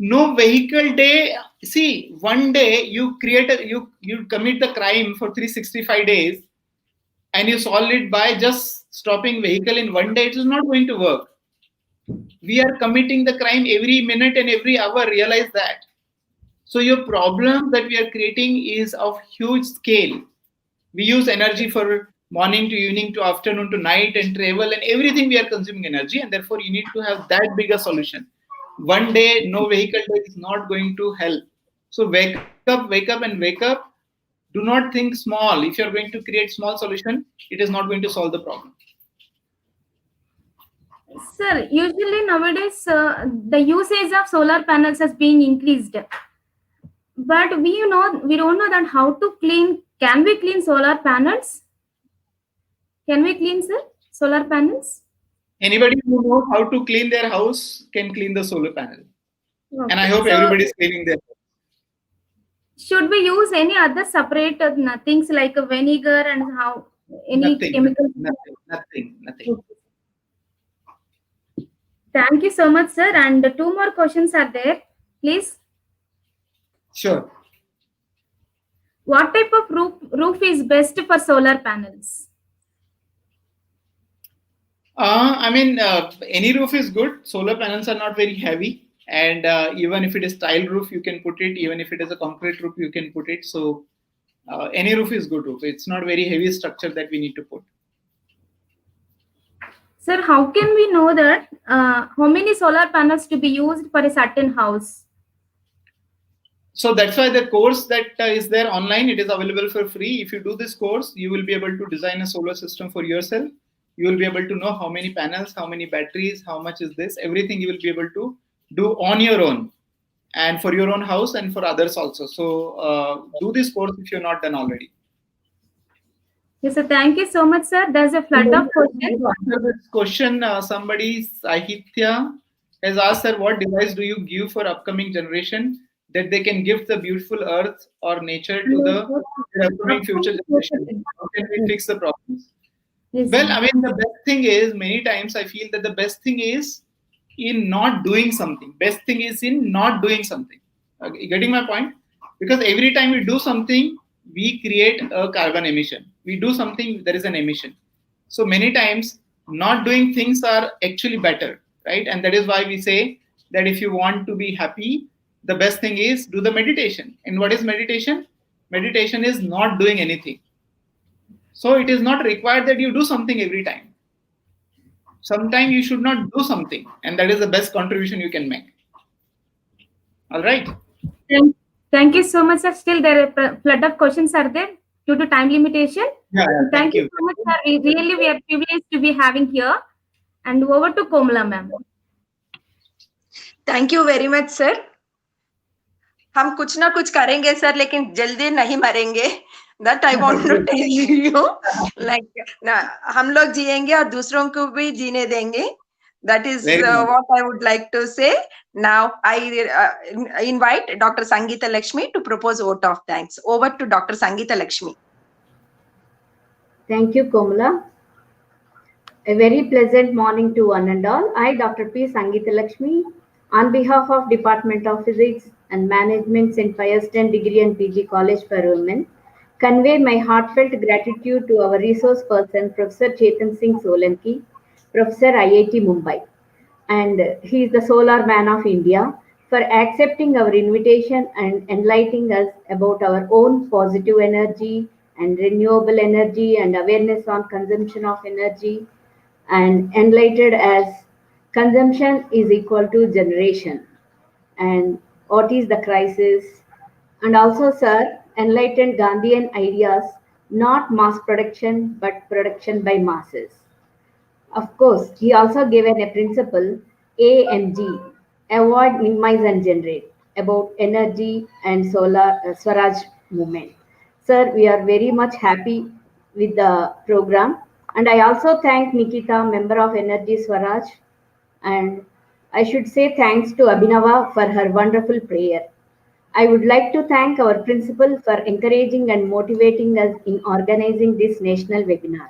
No vehicle day. See, one day you create you commit the crime for 365 days, and you solve it by just stopping vehicle in one day. It is not going to work. We are committing the crime every minute and every hour. Realize that. So your problem that we are creating is of huge scale. We use energy for morning to evening to afternoon to night and travel and everything. We are consuming energy, and therefore you need to have that bigger solution. One day no vehicle day is not going to help. So wake up and wake up. Do not think small. If you're going to create small solution, it is not going to solve the problem. Sir, usually nowadays the usage of solar panels has been increased. But we don't know that how to clean. Can we clean solar panels? Can we clean, sir, solar panels? Anybody who knows how to clean their house can clean the solar panel. Okay. And I hope everybody is cleaning their house. Should we use any other separate things like a vinegar and how any chemicals? Nothing. Okay. Thank you so much, sir. And two more questions are there. Please. Sure. What type of roof is best for solar panels? Any roof is good. Solar panels are not very heavy. And even if it is tile roof, you can put it. Even if it is a concrete roof, you can put it. So any roof is good roof. It's not very heavy structure that we need to put. Sir, how can we know that how many solar panels to be used for a certain house? So that's why the course that is there online, it is available for free. If you do this course, you will be able to design a solar system for yourself. You will be able to know how many panels, how many batteries, how much is this, everything you will be able to do on your own and for your own house and for others also. So do this course if you're not done already. Yes, sir. Thank you so much, sir. There's a flood of questions. After this question, somebody, Sahitya, has asked, sir, what device do you give for upcoming generation that they can give the beautiful earth or nature to the upcoming future generation? How can we fix the problems? Yes, well, the best thing is, many times I feel that the best thing is in not doing something. Best thing is in not doing something. Okay, getting my point? Because every time we do something, we create a carbon emission. We do something, there is an emission. So many times, not doing things are actually better, right? And that is why we say that if you want to be happy, the best thing is do the meditation. And what is meditation? Meditation is not doing anything. So it is not required that you do something every time. Sometimes you should not do something, and that is the best contribution you can make. All right. Thank you so much, sir. Still, there are a flood of questions are there due to time limitation. Yeah, thank you so much, sir. We are privileged to be having here. And over to Komala, ma'am. Thank you very much, sir. हम कुछ ना कुछ करेंगे sir, लेकिन जल्दी नहीं मरेंगे. That I want to tell you. Like हम लोग जिएंगे और दूसरों को भी जीने देंगे. That is what I would like to say. Now I invite Dr. Sangeeta Lakshmi to propose vote of thanks. Over to Dr. Sangeeta Lakshmi. Thank you, Komala. A very pleasant morning to one and all. I, Dr. P. Sangeeta Lakshmi, on behalf of Department of Physics and Management, St. Pious 10 Degree and PG College for Women, convey my heartfelt gratitude to our resource person, Professor Chetan Singh Solanki, Professor IIT Mumbai, and he is the solar man of India, for accepting our invitation and enlightening us about our own positive energy and renewable energy and awareness on consumption of energy, and enlightened as consumption is equal to generation and what is the crisis, and also, sir, enlightened Gandhian ideas, not mass production but production by masses. Of course, he also given a principle, AMG, avoid, minimize and generate, about energy and solar Swaraj movement. Sir, we are very much happy with the program, And I also thank Nikita, member of Energy Swaraj, and I should say thanks to Abhinava for her wonderful prayer. I would like to thank our principal for encouraging and motivating us in organizing this national webinar.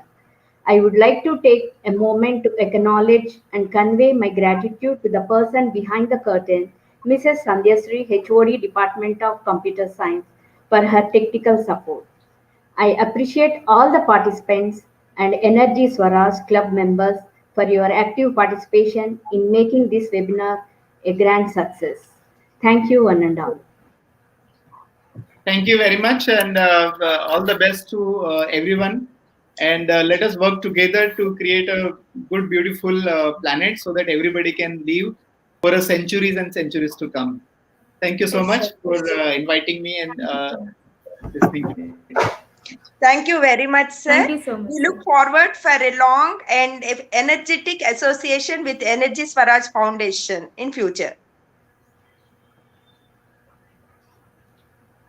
I would like to take a moment to acknowledge and convey my gratitude to the person behind the curtain, Mrs. Sandhyasri, HOD Department of Computer Science, for her technical support. I appreciate all the participants and Energy Swaraj Club members for your active participation in making this webinar a grand success. Thank you, one and all. Thank you very much, and all the best to everyone. And let us work together to create a good, beautiful planet so that everybody can live for a centuries and centuries to come. Thank you so Yes, much sir. for inviting me and listening to me. Thank you very much, sir. Thank you so much, We look sir. forward for a long and energetic association with Energy Swaraj Foundation in future.